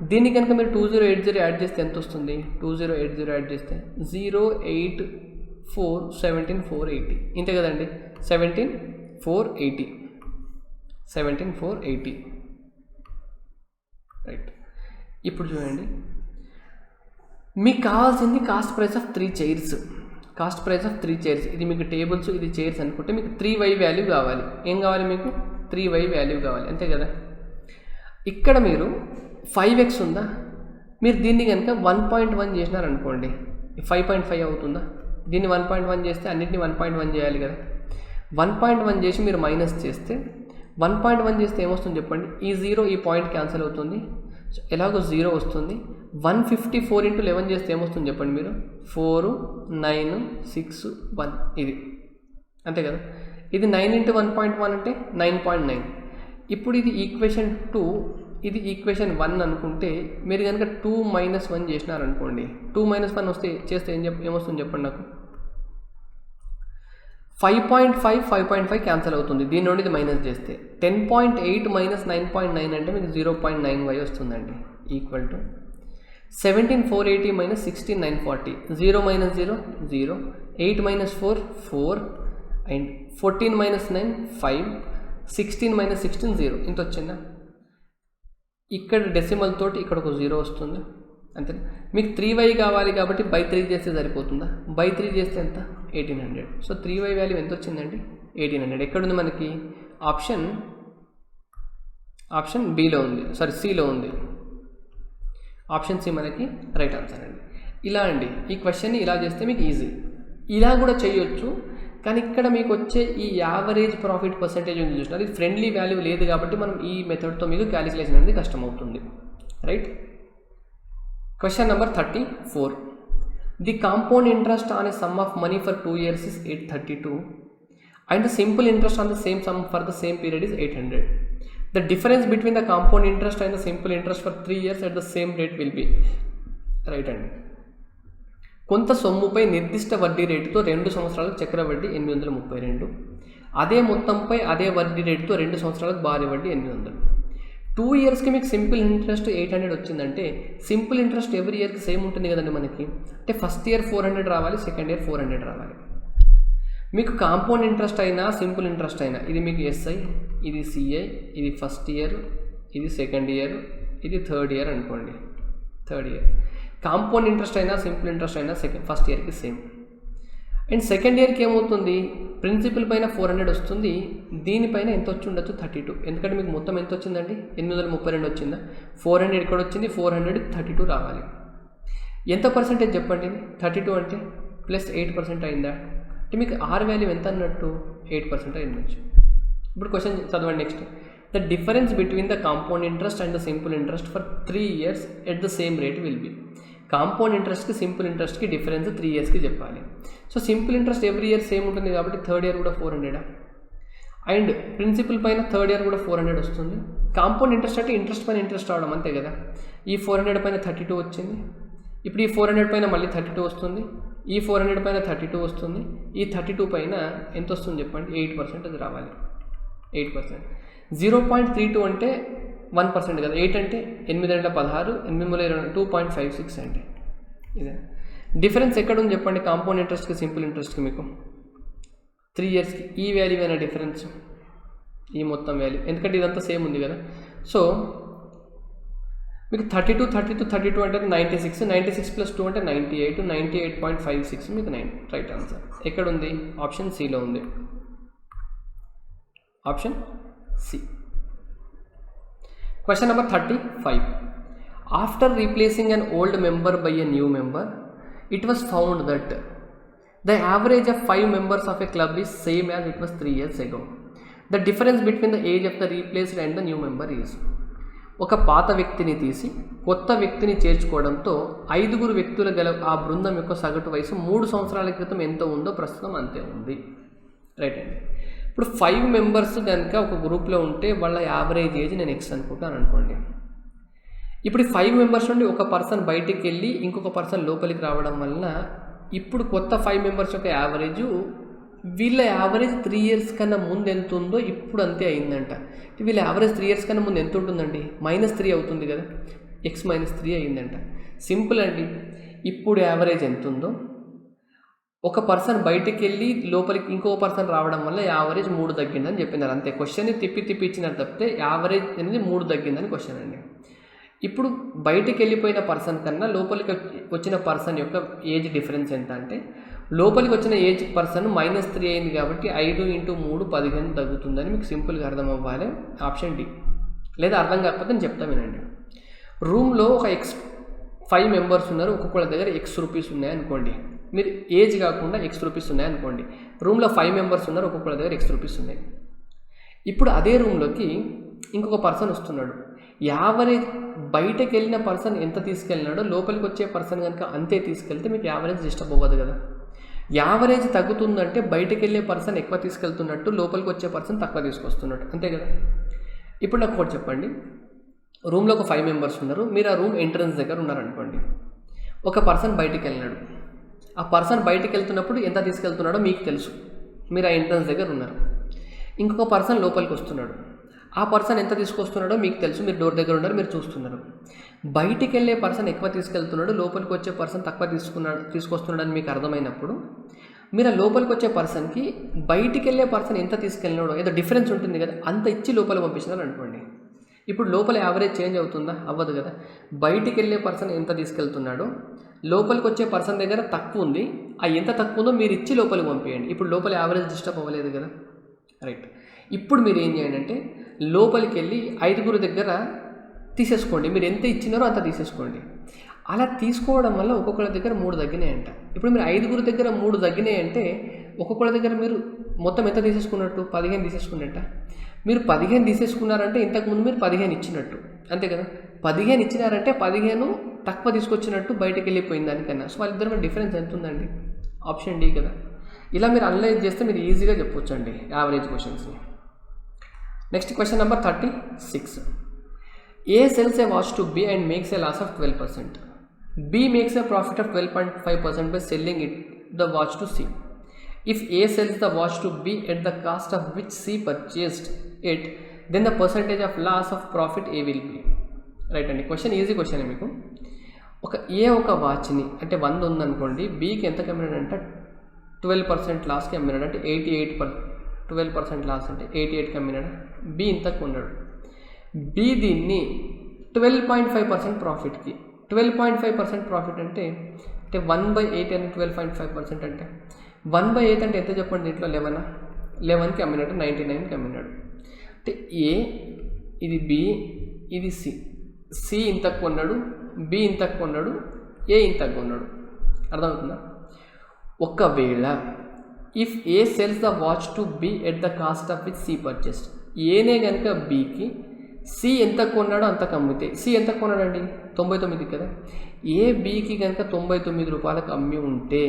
దీన్ని కనుక మీరు 2080 యాడ్ చేస్తే ఎంత వస్తుంది? 2080 యాడ్ చేస్తే 084,17,480. ఇంతే కదండి, 17,480. రైట్. ఇప్పుడు చూడండి, మీకు కావాల్సింది cost price of 3 chairs. Cost price of 3 chairs. ఇది మీకు టేబుల్స్, ఇది చైర్స్ అనుకుంటే మీకు 3y వాల్యూ కావాలి. ఏం కావాలి మీకు? 3y వాల్యూ కావాలి, అంతే కదా. ఇక్కడ మీరు 5x ఉందా, మీరు దీన్ని కనుక 1.1 చేసినారనుకోండి, 5.5 అవుతుందా? దీన్ని 1.1 చేస్తే అన్నింటినీ 1.1 చేయాలి కదా. 1.1 చేసి మీరు మైనస్ చేస్తే 1.1 చేస్తే ఏమొస్తుంది చెప్పండి? ఈ 0 ఈ పాయింట్ క్యాన్సిల్ అవుతుంది, ఎలాగో 0 వస్తుంది. 154 into 11 చేస్తే ఏమొస్తుంది చెప్పండి మీరు? 4, 9, 6, 1. ఇది అంతే కదా. ఇది 9 into 1.1 అంటే 9.9. ఇప్పుడు ఇది ఈక్వేషన్ 2, ఇది ఈక్వేషన్ 1 అనుకుంటే మీరు కనుక 2 - 1 చేసినారనుకోండి, 2 - 1 వస్తే చేస్తే ఏమొస్తుంది చెప్పండి నాకు? 5.5 క్యాన్సిల్ అవుతుంది, దీని నుండి ఇది మైనస్ చేస్తే 10.8 - 9.9 అంటే మీకు 0.9y వస్తుందండి. Equal to 17,480 - 16,940. 0 - 0 0, 8 - 4 4, అండ్ 14 - 9 5, 16 - 16 0. ఇంత వచ్చిందా? ఇక్కడ డెసిమల్ తోటి ఇక్కడ ఒక 0 వస్తుంది, అంతే. మీకు 3y కావాలి కాబట్టి బై 3 చేస్తే సరిపోతుందా? బై 3 చేస్తే ఎంత? 1800. సో 3y వాల్యూ ఎంత వచ్చిందండి? 1800. ఎక్కడుంది మనకి? ఆప్షన్ బిలో ఉంది, సారీ సిలో ఉంది. ఆప్షన్ సి మనకి రైట్ ఆన్సర్ అండి. ఇలా అండి, ఈ క్వశ్చన్ని ఇలా చేస్తే మీకు ఈజీ. ఇలా కూడా చేయొచ్చు. కానీ ఇక్కడ మీకు వచ్చే ఈ యావరేజ్ ప్రాఫిట్ పర్సెంటేజ్ ఉంది చూసినా, అది ఫ్రెండ్లీ వాల్యూ లేదు కాబట్టి మనం ఈ మెథడ్తో మీకు క్యాలిక్యులేషన్ అనేది కష్టమవుతుంది. Right. Question number 34. The compound interest on a some of money for 2 years is 832 and the simple interest on the same sum for the same period is 800. The difference between the compound interest and the simple interest for 3 years at the same rate will be. Right అండి. కొంత సొమ్ముపై నిర్దిష్ట వడ్డీ రేటుతో 2 సంవత్సరాలకు చక్ర వడ్డీ 832, అదే మొత్తంపై అదే వడ్డీ రేటుతో 2 సంవత్సరాలకు భారీ వడ్డీ 800. 2 yearsకి మీకు సింపుల్ ఇంట్రెస్ట్ 800 వచ్చిందంటే సింపుల్ ఇంట్రెస్ట్ ఎవ్రీ ఇయర్కి సేమ్ ఉంటుంది కదండి మనకి. అంటే ఫస్ట్ ఇయర్ 400 రావాలి, సెకండ్ ఇయర్ 400 రావాలి. మీకు కాంపౌండ్ ఇంట్రెస్ట్ అయినా సింపుల్ ఇంట్రెస్ట్ అయినా ఇది మీకు ఎస్ఐ, ఇది సిఐ, ఇది ఫస్ట్ ఇయర్, ఇది సెకండ్ ఇయర్, ఇది థర్డ్ ఇయర్ అనుకోండి. థర్డ్ ఇయర్ కాంపౌండ్ ఇంట్రెస్ట్ అయినా సింపుల్ ఇంట్రెస్ట్ అయినా ఫస్ట్ ఇయర్కి సేమ్. అండ్ సెకండ్ ఇయర్కి ఏమవుతుంది, ప్రిన్సిపల్ పైన 400 వస్తుంది, దీనిపైన ఎంత వచ్చి ఉండొచ్చు 32. ఎందుకంటే మీకు మొత్తం ఎంత వచ్చిందండి 832 వచ్చిందా, 400 ఇక్కడ వచ్చింది, 400 32 రావాలి. ఎంత పర్సెంటేజ్ చెప్పండి, 32 అంటే ప్లస్ 8% అయిందా, అంటే మీకు ఆర్ వాల్యూ ఎంత అన్నట్టు 8% అయిందచ్చు. ఇప్పుడు క్వశ్చన్ చదవండి next. The difference between the compound interest and the simple interest for 3 years at the same rate will be. Compound ఇంట్రెస్ట్కి సింపుల్ ఇంట్రెస్ట్కి డిఫరెన్స్ 3 yearsకి చెప్పాలి. So simple interest every year same ఉంటుంది కాబట్టి థర్డ్ ఇయర్ కూడా 400, and principal పైన third year కూడా 400 వస్తుంది. కాంపౌండ్ ఇంట్రెస్ట్ అంటే ఇంట్రెస్ట్ పైన ఇంట్రెస్ట్ రావడం అంతే కదా. ఈ 400 పైన 32 వచ్చింది, ఇప్పుడు ఈ 400 పైన మళ్ళీ 32 వస్తుంది, ఈ 400 పైన 32 వస్తుంది, ఈ 32 పైన ఎంత వస్తుంది చెప్పండి, 8% అది రావాలి. 8%. 0.32 అంటే 1% కదా, 8 అంటే 8 అంటే 16, 8 2.56 అంటే ఇదే డిఫరెన్స్. ఎక్కడ ఉంది చెప్పండి కాంపౌండ్ ఇంట్రెస్ట్కి సింపుల్ ఇంట్రెస్ట్కి మీకు 3 yearsకి ఈ వాల్యూ అయినా డిఫరెన్స్, ఈ మొత్తం వాల్యూ, ఎందుకంటే ఇదంతా సేమ్ ఉంది కదా. సో మీకు 32 అంటే 96, 96 + 2 అంటే 98, 98.56 మీకు 9 రైట్ ఆన్సర్. ఎక్కడ ఉంది, ఆప్షన్ సిలో ఉంది, option C. Question number 35. After replacing an old member by a new member, it was found that the average of 5 members of a club is same as it was 3 years ago. The difference between the age of the replaced and the new member is. ఒక పాత వ్యక్తిని తీసి కొత్త వ్యక్తిని చేర్చుకోవడంతో 5 వ్యక్తుల గల ఆ బృందం యొక్క సగటు వయసు 3 సంవత్సరాల క్రితం ఎంత ఉందో ప్రస్తుతం అంతే ఉంది. రైట్ అండి. ఇప్పుడు 5 మెంబర్స్ కనుక ఒక గ్రూప్లో ఉంటే వాళ్ళ యావరేజ్ ఏజ్ నేను ఎక్స్ అనుకుంటాను అనుకోండి. ఇప్పుడు 5 మెంబర్స్ నుండి ఒక పర్సన్ బయటికి వెళ్ళి ఇంకొక పర్సన్ లోపలికి రావడం వలన ఇప్పుడు కొత్త 5 మెంబర్స్ యొక్క యావరేజ్, వీళ్ళ యావరేజ్ 3 years కన్నా ముందు ఎంత ఉందో ఇప్పుడు అంతే అయిందంట. వీళ్ళ యావరేజ్ 3 years కన్నా ముందు ఎంత ఉంటుందండి, -3 అవుతుంది కదా, x - 3 అయిందంట. సింపుల్ అండి. ఇప్పుడు యావరేజ్ ఎంత ఉందో ఒక పర్సన్ బయటికి వెళ్ళి లోపలికి ఇంకో పర్సన్ రావడం వల్ల యావరేజ్ 3 తగ్గిందని చెప్పినారు అంతే. క్వశ్చన్ని తిప్పి ఇచ్చినారు తప్పితే యావరేజ్ అనేది 3 తగ్గిందని క్వశ్చన్ అండి. ఇప్పుడు బయటికి వెళ్ళిపోయిన పర్సన్ కన్నా లోపలికి వచ్చిన పర్సన్ యొక్క ఏజ్ డిఫరెన్స్ ఎంత అంటే, లోపలికి వచ్చిన ఏజ్ పర్సన్ -3 అయింది కాబట్టి 5 × 3 15 తగ్గుతుందని మీకు సింపుల్గా అర్థం అవ్వాలి. Option D. లేదా అర్థం కాకపోతే నేను చెప్తా వినండి. రూమ్లో ఒక 5 మెంబర్స్ ఉన్నారు, ఒక్కొక్కళ్ళ దగ్గర ₹X ఉన్నాయనుకోండి. మీరు ఏజ్ కాకుండా ₹X ఉన్నాయనుకోండి. రూమ్లో 5 మెంబర్స్ ఉన్నారు, ఒక్కొక్కళ్ళ దగ్గర $X ఉన్నాయి. ఇప్పుడు అదే రూమ్లోకి ఇంకొక పర్సన్ వస్తున్నాడు. యావరేజ్ బయటకు వెళ్ళిన పర్సన్ ఎంత తీసుకెళ్ళినాడో లోపలికి వచ్చే పర్సన్ కనుక అంతే తీసుకెళ్తే మీకు యావరేజ్ డిస్టర్బ్ అవ్వదు కదా. యావరేజ్ తగ్గుతుందంటే బయటకు వెళ్ళే పర్సన్ ఎక్కువ తీసుకెళ్తున్నట్టు, లోపలికి వచ్చే పర్సన్ తక్కువ తీసుకొస్తున్నట్టు, అంతే కదా. ఇప్పుడు నాకు ఒకటి చెప్పండి. రూమ్లో ఒక 5 మెంబర్స్ ఉన్నారు, మీరు ఆ రూమ్ ఎంట్రన్స్ దగ్గర ఉన్నారనుకోండి. ఒక పర్సన్ బయటికి వెళ్ళినాడు. ఆ పర్సన్ బయటికి వెళ్తున్నప్పుడు ఎంత తీసుకెళ్తున్నాడో మీకు తెలుసు, మీరు ఆ ఎంట్రన్స్ దగ్గర ఉన్నారు. ఇంకొక పర్సన్ లోపలికి వస్తున్నాడు, ఆ పర్సన్ ఎంత తీసుకొస్తున్నాడో మీకు తెలుసు, మీరు డోర్ దగ్గర ఉన్నారు, మీరు చూస్తున్నారు. బయటికి వెళ్ళే పర్సన్ ఎక్కువ తీసుకెళ్తున్నాడు, లోపలికి వచ్చే పర్సన్ తక్కువ తీసుకొస్తున్నాడు అని మీకు అర్థమైనప్పుడు మీరు ఆ లోపలికి వచ్చే పర్సన్కి బయటికి వెళ్ళే పర్సన్ ఎంత తీసుకెళ్ళినాడో ఏదో డిఫరెన్స్ ఉంటుంది కదా, అంత ఇచ్చి లోపలికి పంపించినారు అనుకోండి. ఇప్పుడు లోపల యావరేజ్ చేంజ్ అవుతుందా, అవ్వదు కదా. బయటికి వెళ్ళే పర్సన్ ఎంత తీసుకెళ్తున్నాడో లోపలికి వచ్చే పర్సన్ దగ్గర తక్కువ ఉంది, ఆ ఎంత తక్కువ ఉందో మీరు ఇచ్చి లోపలికి పంపించండి. ఇప్పుడు లోపల యావరేజ్ డిస్టర్బ్ అవ్వలేదు కదా. రైట్. ఇప్పుడు మీరు ఏం చేయండి అంటే లోపలికి వెళ్ళి 5 దగ్గర తీసేసుకోండి, మీరు ఎంత ఇచ్చినారో అంత తీసేసుకోండి. అలా తీసుకోవడం వల్ల ఒక్కొక్కరి దగ్గర 3 తగ్గినాయంట. ఇప్పుడు మీరు 5 దగ్గర 3 తగ్గినాయంటే ఒక్కొక్కరి దగ్గర మీరు మొత్తం ఎంత తీసేసుకున్నట్టు? 15 తీసేసుకున్నట్ట. మీరు 15 తీసేసుకున్నారంటే ఇంతకుముందు మీరు 15 ఇచ్చినట్టు, అంతే కదా. 15 ఇచ్చినారంటే 15 తక్కువ తీసుకొచ్చినట్టు, బయటకు వెళ్ళిపోయింది దానికన్నా. సో వాళ్ళిద్దరి మధ్య డిఫరెన్స్ ఎంత ఉందండి? ఆప్షన్ డి కదా. ఇలా మీరు అనలైజ్ చేస్తే మీరు ఈజీగా చెప్పొచ్చు అండి యావరేజ్ క్వశ్చన్స్ని. Next question number 36. A sells a watch to B and makes a loss of 12%. B makes a profit of 12.5% by selling the watch to C. If A sells the watch to B at the cost of which C purchased it, then the percentage of loss of profit A will be. Right అండి. Question easy question మీకు. ఒక వాచ్ని అంటే 100 ఉందనుకోండి, బీకి ఎంతకి అమ్మినాడంటే 12% లాస్కి అమ్మినాడు, అంటే 12% loss అంటే 88కి అమ్మినాడు. బి ఇంతకు ఉన్నాడు. బి దీన్ని 12.5% ప్రాఫిట్కి, 12.5% ప్రాఫిట్ అంటే 1/8 అని 12.5% అంటే 1/8 అంటే ఎంత చెప్పండి? దీంట్లో 11కి అమ్మినాడు, 99కి అమ్మినాడు. అంటే ఏ, ఇది బి, ఇది సి. సి ఇంతకు కొన్నాడు, బి ఇంతకు కొన్నాడు, ఏ ఇంతకు కొన్నాడు. అర్థమవుతుందా? ఒకవేళ if A sells the watch to be at the cost of which C purchased, ఏనే కనుక బీకి సి ఎంత కొన్నాడో అంతకు అమ్మితే, సి ఎంత కొన్నాడండి? 99 కదా. ఏ బీకి కనుక 99 రూపాయలకు అమ్మి ఉంటే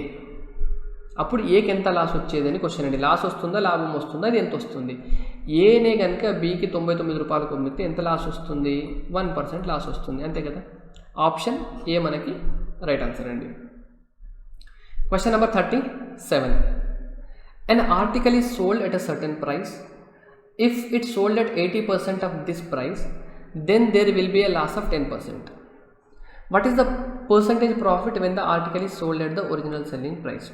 అప్పుడు ఏకి ఎంత లాస్ వచ్చేదని క్వశ్చన్ అండి. లాస్ వస్తుందా, లాభం వస్తుందా, అది ఎంత వస్తుంది? ఏనే కనుక బీకి 99 రూపాయలకు అమ్మితే ఎంత లాస్ వస్తుంది? 1% లాస్ వస్తుంది, అంతే కదా. ఆప్షన్ ఏ మనకి రైట్ ఆన్సర్ అండి. Question number 37. An article is sold at a certain price. If it sold at 80% of this price, then there will be a loss of 10%. What is the percentage profit when the article is sold at the original selling price?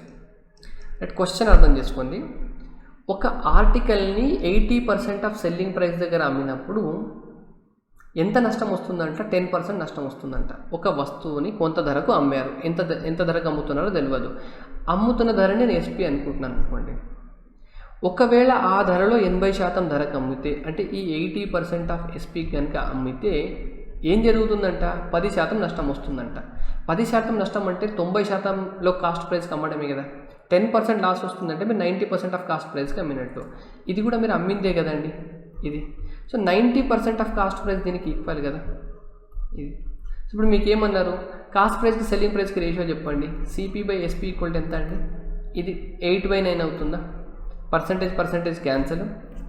That question అర్థం చేసుకోండి. ఒక ఆర్టికల్ని 80% of selling price దగ్గర అమ్మినప్పుడు ఎంత నష్టం వస్తుందంట? 10% నష్టం వస్తుందంట. ఒక వస్తువుని కొంత ధరకు అమ్మారు, ఎంత ధరకు అమ్ముతున్నారో తెలియదు. అమ్ముతున్న ధరని నేను ఎస్పీ అనుకుంటున్నాను అనుకోండి. ఒకవేళ ఆ ధరలో 80% ధరకు అమ్మితే, అంటే ఈ 80% ఆఫ్ ఎస్పీ కనుక అమ్మితే ఏం జరుగుతుందంట? 10% నష్టం వస్తుందంట. 10% నష్టం అంటే 90%లో కాస్ట్ ప్రైస్కి అమ్మడమే కదా. 10% లాస్ వస్తుందంటే మీరు 90% ఆఫ్ కాస్ట్ ప్రైస్కి అమ్మినట్టు. ఇది కూడా మీరు అమ్మిందే కదండి ఇది. సో 90% ఆఫ్ కాస్ట్ ప్రైస్ దీనికి ఈక్వల్ కదా ఇది. ఇప్పుడు మీకు ఏమన్నారు? కాస్ట్ ప్రైస్కి సెల్లింగ్ ప్రైస్కి రేషియో చెప్పండి. సిపి/ఎస్పీ ఈక్వల్ ఎంత అండి? ఇది 8/9 అవుతుందా? Percentage cancel.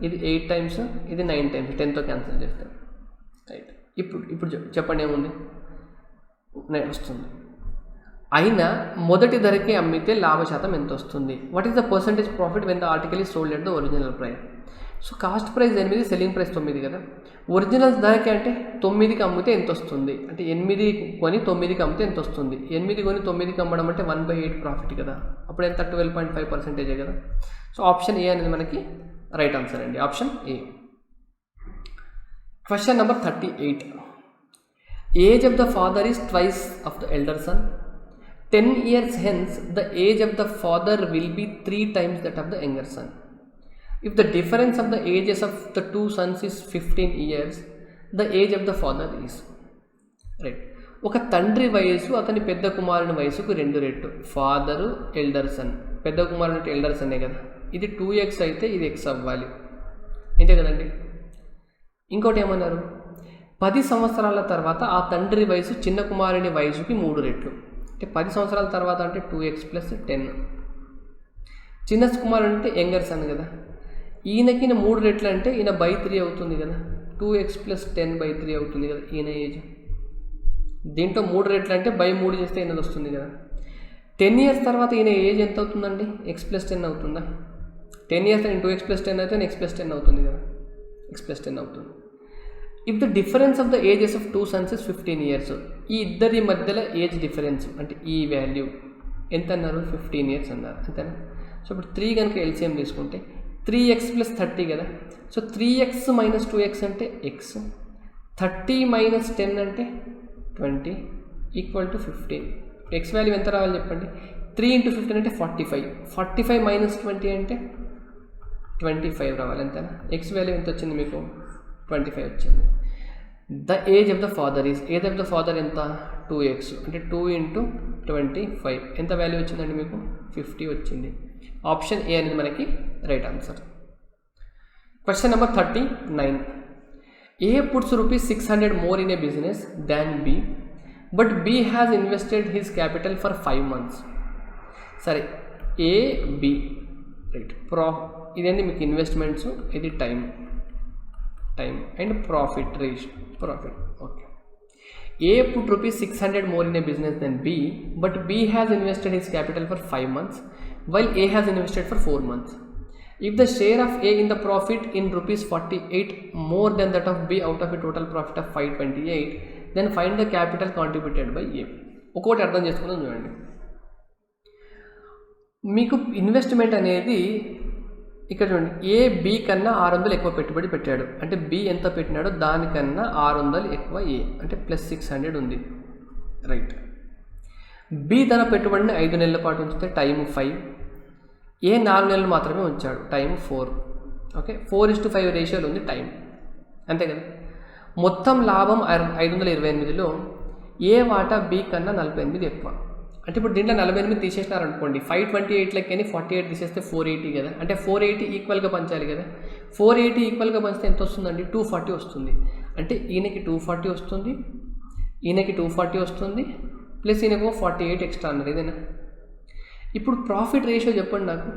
ఇది 8 టైమ్స్, ఇది 9 టైమ్స్, 10తో క్యాన్సిల్ చేస్తాం. రైట్. ఇప్పుడు చెప్పండి ఏముంది? వస్తుంది. అయినా మొదటి ధరకే అమ్మితే లాభ శాతం ఎంత వస్తుంది? What is the percentage profit when the article is sold at the original price? So cost price 8, selling price 9 కదా. ఒరిజినల్ ధరకే అంటే 9కి అమ్మితే ఎంత వస్తుంది? అంటే 8 కొని 9కి అమ్మితే ఎంత వస్తుంది? 8 కొని 9కి అమ్మడం అంటే 1/8 ప్రాఫిట్ కదా. అప్పుడు ఎంత? 12.5% కదా. సో ఆప్షన్ ఏ అనేది మనకి రైట్ ఆన్సర్ అండి. Option A. Question number 38. Age of the father is twice of the elder son. 10 years hence, the age of the father will be 3 times that of the younger son. If the difference of the ages of the two sons is 15 years, the age of the father is. Right. ఒక తండ్రి వయసు అతని పెద్ద కుమారుని వయసుకు 2 రెట్లు. Father, elder son. పెద్ద కుమారుని అంటే ఎల్డర్ సన్నే కదా. ఇది 2x అయితే ఇది x అవ్వాలి, అంతే కదండి. ఇంకోటి ఏమన్నారు? 10 సంవత్సరాల తర్వాత ఆ తండ్రి వయసు చిన్న కుమారుని వయసుకి 3 రెట్లు. అంటే 10 సంవత్సరాల తర్వాత అంటే 2x + 10. చిన్న కుమారుడు అంటే యంగర్ సన్ కదా. ఈయనకి 3 రెట్లు అంటే ఈయన 3 అవుతుంది కదా. 2x + 10/3 అవుతుంది కదా ఈయన ఏజ్. దీంట్లో 3 రెట్లు అంటే 3 చేస్తే ఈయనది వస్తుంది కదా. 10 years తర్వాత ఈయన ఏజ్ ఎంత అవుతుందండి? x + 10 అవుతుందా? 10 years అంటే 2x + 10 అయితే x + 10 అవుతుంది కదా. x + 10 అవుతుంది. If the difference of the ages of 2 sons is 15 years, ఈ ఇద్దరి మధ్యలో ఏజ్ డిఫరెన్స్ అంటే ఈ వాల్యూ ఎంత అన్నారు? 15 years అన్నారు, అంతేనా. సో ఇప్పుడు 3 కనుక ఎల్సిఎం తీసుకుంటే 3x + 30 కదా. సో 3x - 2x అంటే x, 30 - 10 అంటే 20 = 15. x వాల్యూ ఎంత రావాలి చెప్పండి? 3 × 15 అంటే 45. 45 - 20 అంటే 25 రావాలి, అంతేనా. x వాల్యూ ఎంత వచ్చింది మీకు? 25 వచ్చింది. The age of the father is, age of the father ఎంత? 2x అంటే 2 ఇంటూ 25 ఎంత వాల్యూ వచ్చిందండి మీకు 50 వచ్చింది. ఆప్షన్ ఏ అనేది మనకి right answer. Question number 39. A puts ₹600 more in a business than B, but B has invested his capital for 5 months. సరే A B right ఇదేంటి మీకు ఇన్వెస్ట్మెంట్స్, ఇది time and profit okay. A put ₹600 more in a business than B, but B has invested his capital for 5 months, while A has invested for 4 months. If the share of A in the profit in ₹48 more than that of B out of a total profit of 528, then find the capital contributed by A. ఒక్కొక్కటి అర్థం చేసుకుందాం చూడండి. మీకు investment అనేది ఇక్కడ చూడండి, A B కన్నా 600 ఎక్కువ పెట్టుబడి పెట్టాడు అంటే బి ఎంత పెట్టినాడో దానికన్నా 600 ఎక్కువ ఏ అంటే +600 ఉంది రైట్. బి తన పెట్టుబడిని 5 నెలల పాటు ఉంచితే టైం 5, ఏ 4 నెలలు మాత్రమే ఉంచాడు టైం 4. ఓకే 4:5 రేషియోలో ఉంది టైం, అంతే కదా. మొత్తం లాభం 528లో ఏ వాటా బి కన్నా 48 ఎక్కువ. అంటే ఇప్పుడు దీంట్లో 48 తీసేసినారనుకోండి, 528 48 తీసేస్తే 480 కదా, అంటే 480 ఈక్వల్గా పంచాలి కదా. 480 ఈక్వల్గా పంచితే ఎంత వస్తుందండి 240 వస్తుంది. అంటే ఈయనకి 240 వస్తుంది, ఈయనకి 240 వస్తుంది, ప్లస్ ఈయనకు 48 ఎక్స్ట్రా అన్నారు ఇదేనా. ఇప్పుడు ప్రాఫిట్ రేషియో చెప్పండి నాకు.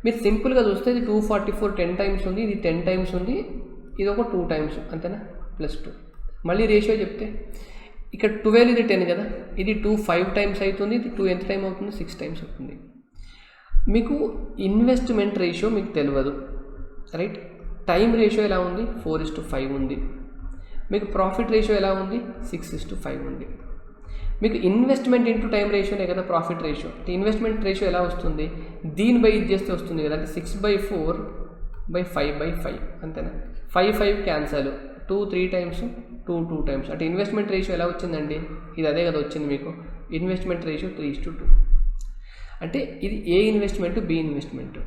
మీరు సింపుల్గా చూస్తే ఇది 244 10 టైమ్స్ ఉంది, ఇది 10 టైమ్స్ ఉంది, ఇది ఒక 2 టైమ్స్ అంతేనా +2. మళ్ళీ రేషియో చెప్తే ఇక్కడ 12 ఇది 10 కదా, ఇది 2 5 టైమ్స్ అవుతుంది, ఇది 2 ఎంత టైం అవుతుంది 6 టైమ్స్ అవుతుంది. మీకు ఇన్వెస్ట్మెంట్ రేషియో మీకు తెలియదు రైట్. టైం రేషియో ఎలా ఉంది 4:5 ఉంది. మీకు ప్రాఫిట్ రేషియో ఎలా ఉంది 6:5 ఉంది. మీకు ఇన్వెస్ట్మెంట్ ఇంటూ టైం రేషియోనే కదా ప్రాఫిట్ రేషియో. ఇన్వెస్ట్మెంట్ రేషియో ఎలా వస్తుంది, దీని బై ఇది చేస్తే వస్తుంది కదా, అంటే 6/4/5/5 అంతేనా. 5 క్యాన్సల్, 2 3 టైమ్స్, 2 2 టైమ్స్. అంటే ఇన్వెస్ట్మెంట్ రేషియో ఎలా వచ్చిందండి, ఇది అదే కదా వచ్చింది మీకు ఇన్వెస్ట్మెంట్ రేషియో 3:2. అంటే ఇది A investment B investment.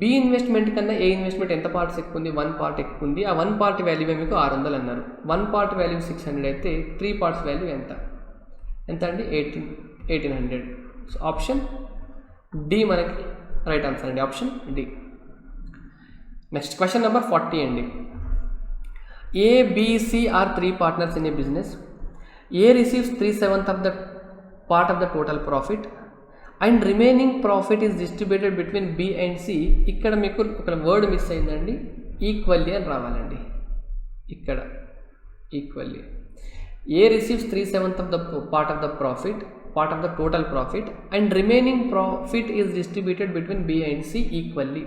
B investment కన్నా ఏ ఇన్వెస్ట్మెంట్ ఎంత పార్ట్స్ ఎక్కువ ఉంది, 1 పార్ట్ ఎక్కువ ఉంది. ఆ 1 పార్ట్ వాల్యూ మీకు 600 అన్నారు, 1 పార్ట్ వాల్యూ 600 అయితే 3 పార్ట్స్ వాల్యూ ఎంత అండి 1800. సో ఆప్షన్ డి మనకి రైట్ ఆన్సర్ అండి, option D. Next question number 40 అండి. A, B, C are 3 partners in a business. A receives 3/7 of the part of the total profit and remaining profit is distributed between B and C. ఇక్కడ మీకు ఒక word miss అయిందండి, equally అని రావాలండి. ఇక్కడ equally A receives 3/7 of the part of the total profit and remaining profit is distributed between B and C equally.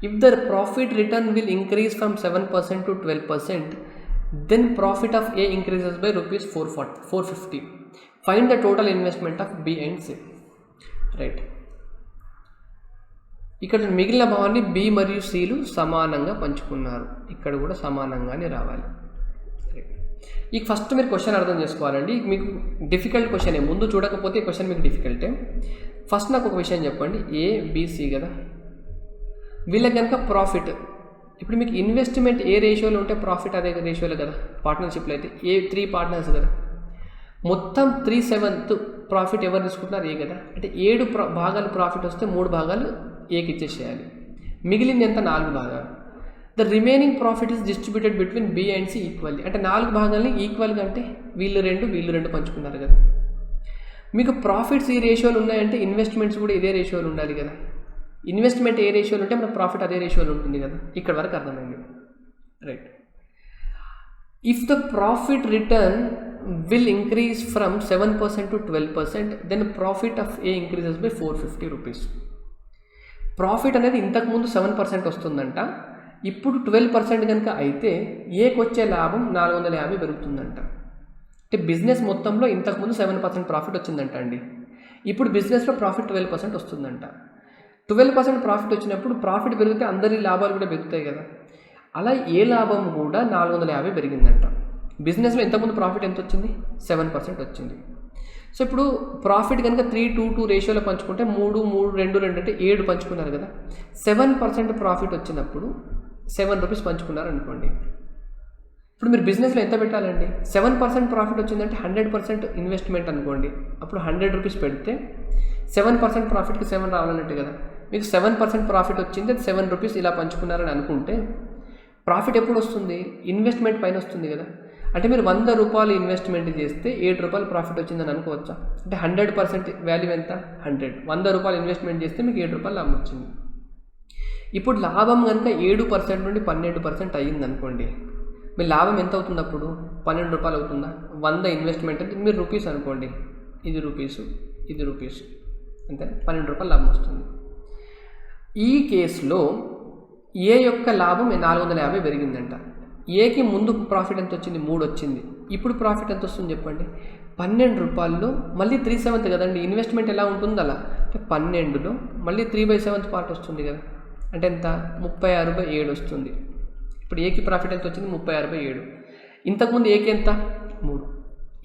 If the profit return will increase from 7% to 12%, then profit of A increases by ₹450. Find the total investment of B and C. Right. ఇక్కడ మిగిలిన భావాన్ని B మరియు సిలు సమానంగా పంచుకున్నారు, ఇక్కడ కూడా సమానంగానే రావాలి. ఈ ఫస్ట్ మీరు క్వశ్చన్ అర్థం చేసుకోవాలండి. మీకు డిఫికల్ట్ క్వశ్చనే, ముందు చూడకపోతే ఈ క్వశ్చన్ మీకు డిఫికల్టే. ఫస్ట్ నాకు ఒక విషయం చెప్పండి, ఏ బీసీ కదా, వీళ్ళకి కనుక ప్రాఫిట్, ఇప్పుడు మీకు ఇన్వెస్ట్మెంట్ ఏ రేషియోలో ఉంటే ప్రాఫిట్ అదే రేషియోలో కదా. పార్ట్నర్షిప్లో అయితే 3 పార్ట్నర్స్ కదా, మొత్తం 3/7 ప్రాఫిట్ ఎవరు తీసుకుంటున్నారు ఏ కదా. అంటే 7 భాగాలు ప్రాఫిట్ వస్తే 3 భాగాలు ఏకి ఇచ్చేసేయాలి, మిగిలింది ఎంత 4 భాగాలు. The remaining profit is distributed between B and C equally. అంటే 4 భాగాలని ఈక్వల్గా, అంటే వీళ్ళు 2 పంచుకున్నారు కదా. మీకు ప్రాఫిట్స్ ఈ రేషియోలు ఉన్నాయంటే ఇన్వెస్ట్మెంట్స్ కూడా ఇదే రేషియోలు ఉండాలి కదా. ఇన్వెస్ట్మెంట్ ఏ రేషియోలు ఉంటే మన ప్రాఫిట్ అదే రేషియోలో ఉంటుంది కదా. ఇక్కడ వరకు అర్థమైంది right. If the profit return will increase from 7% to 12%, then profit of A increases by ₹450. Profit అనేది ఇంతకుముందు 7% వస్తుందంట, ఇప్పుడు 12% కనుక అయితే ఏకి వచ్చే లాభం 450 పెరుగుతుందంట. అంటే బిజినెస్ మొత్తంలో ఇంతకుముందు 7% ప్రాఫిట్ వచ్చిందంట అండి, ఇప్పుడు బిజినెస్లో ప్రాఫిట్ 12% వస్తుందంట. 12% ప్రాఫిట్ వచ్చినప్పుడు ప్రాఫిట్ పెరిగితే అందరి లాభాలు కూడా పెరుగుతాయి కదా. అలా ఏ లాభం కూడా 450 పెరిగిందంట. బిజినెస్లో ఇంతకుముందు ప్రాఫిట్ ఎంత వచ్చింది 7% వచ్చింది. సో ఇప్పుడు ప్రాఫిట్ కనుక 3:2 రేషియోలో పంచుకుంటే 3 అంటే 7 పంచుకున్నారు కదా. 7% ప్రాఫిట్ వచ్చినప్పుడు ₹7 పంచుకున్నారు అనుకోండి. ఇప్పుడు మీరు బిజినెస్లో ఎంత పెట్టాలండి? 7% ప్రాఫిట్ వచ్చిందంటే 100% ఇన్వెస్ట్మెంట్ అనుకోండి. అప్పుడు 100 రూపీస్ పెడితే 7% ప్రాఫిట్కి 7 రావాలన్నట్టు కదా. మీకు 7% ప్రాఫిట్ వచ్చింది, అది 7 రూపీస్ ఇలా పంచుకున్నారని అనుకుంటే ప్రాఫిట్ ఎప్పుడు వస్తుంది? ఇన్వెస్ట్మెంట్ పైన వస్తుంది కదా. అంటే మీరు 100 రూపాయలు ఇన్వెస్ట్మెంట్ చేస్తే 7 రూపాయలు ప్రాఫిట్ వచ్చిందని అనుకోవచ్చా? అంటే 100% వాల్యూ ఎంత? 100. 100 రూపాయలు ఇన్వెస్ట్మెంట్ చేస్తే మీకు 7 రూపాయలు లాభం వచ్చింది. ఇప్పుడు లాభం కనుక 7% నుండి 12% అయ్యింది అనుకోండి, మీ లాభం ఎంత అవుతుంది అప్పుడు? 12 రూపాయలు అవుతుందా? 100 ఇన్వెస్ట్మెంట్ అంటే మీరు రూపీస్ అనుకోండి, ఇది రూపీసు, ఇది రూపీసు, అంతే 12 రూపాయలు లాభం వస్తుంది. ఈ కేసులో ఏ యొక్క లాభం 450 పెరిగిందంట. ఏకి ముందు ప్రాఫిట్ ఎంత వచ్చింది? 3 వచ్చింది. ఇప్పుడు ప్రాఫిట్ ఎంత వస్తుంది చెప్పండి? 12 రూపాయల్లో మళ్ళీ 3/7 కదండి. ఇన్వెస్ట్మెంట్ ఎలా ఉంటుంది అలా, అంటే 12లో మళ్ళీ 3/7 పార్ట్ వస్తుంది కదా. అంటే ఎంత? 36/7 వస్తుంది. ఇప్పుడు ఏకి ప్రాఫిట్ ఎంత వచ్చింది? 36/7. ఇంతకుముందు ఏకి ఎంత? 3.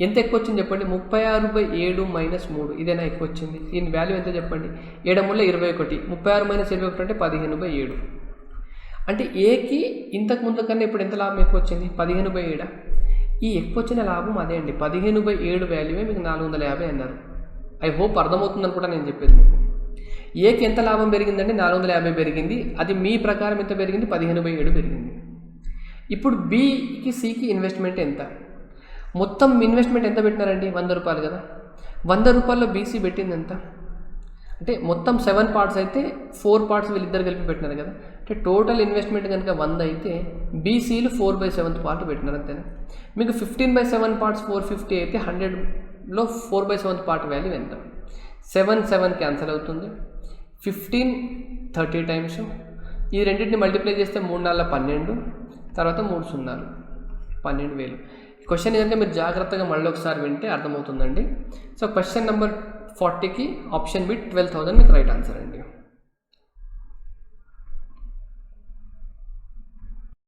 ఎంత ఎక్కువ వచ్చింది చెప్పండి? 36/7 - 3. ఇదేనా ఎక్కువ వచ్చింది? దీని వాల్యూ ఎంత చెప్పండి? 7 వల్ల 21. 36 - 21 అంటే 15/7. అంటే ఏకి ఇంతకు ముందు కన్నా ఇప్పుడు ఎంత లాభం ఎక్కువ వచ్చింది? 15/7. ఈ ఎక్కువ వచ్చిన లాభం అదే అండి. 15/7 వాల్యూవే మీకు 450 అన్నారు. ఐ హోప్ అర్థమవుతుంది అనుకుంటా నేను చెప్పేది మీకు. ఏకి ఎంత లాభం పెరిగిందంటే 450 పెరిగింది. అది మీ ప్రకారం ఎంత పెరిగింది? 15/7 పెరిగింది. ఇప్పుడు బికి సికి ఇన్వెస్ట్మెంట్ ఎంత? మొత్తం ఇన్వెస్ట్మెంట్ ఎంత పెట్టినారండి? 100 రూపాయలు కదా. 100 రూపాయల్లో బీసీ పెట్టింది ఎంత? అంటే మొత్తం 7 పార్ట్స్ అయితే 4 పార్ట్స్ వీళ్ళిద్దరు కలిపి పెట్టినారు కదా. అంటే టోటల్ ఇన్వెస్ట్మెంట్ కనుక 100 అయితే బీసీలు 4/7 పార్ట్ పెట్టినారు అంతేనా. మీకు 15/7 పార్ట్స్ 450 అయితే 100లో 4/7 పార్ట్ వాల్యూ ఎంత? 7 క్యాన్సల్ అవుతుంది. 15 30 టైమ్స్. ఈ రెండింటిని మల్టిప్లై చేస్తే 3 4 12, తర్వాత 3 0 12,000. క్వశ్చన్ కనుక మీరు జాగ్రత్తగా మళ్ళీ ఒకసారి వింటే అర్థమవుతుందండి. సో క్వశ్చన్ నెంబర్ 40కి ఆప్షన్ బి 12,000 మీకు రైట్ ఆన్సర్ అండి.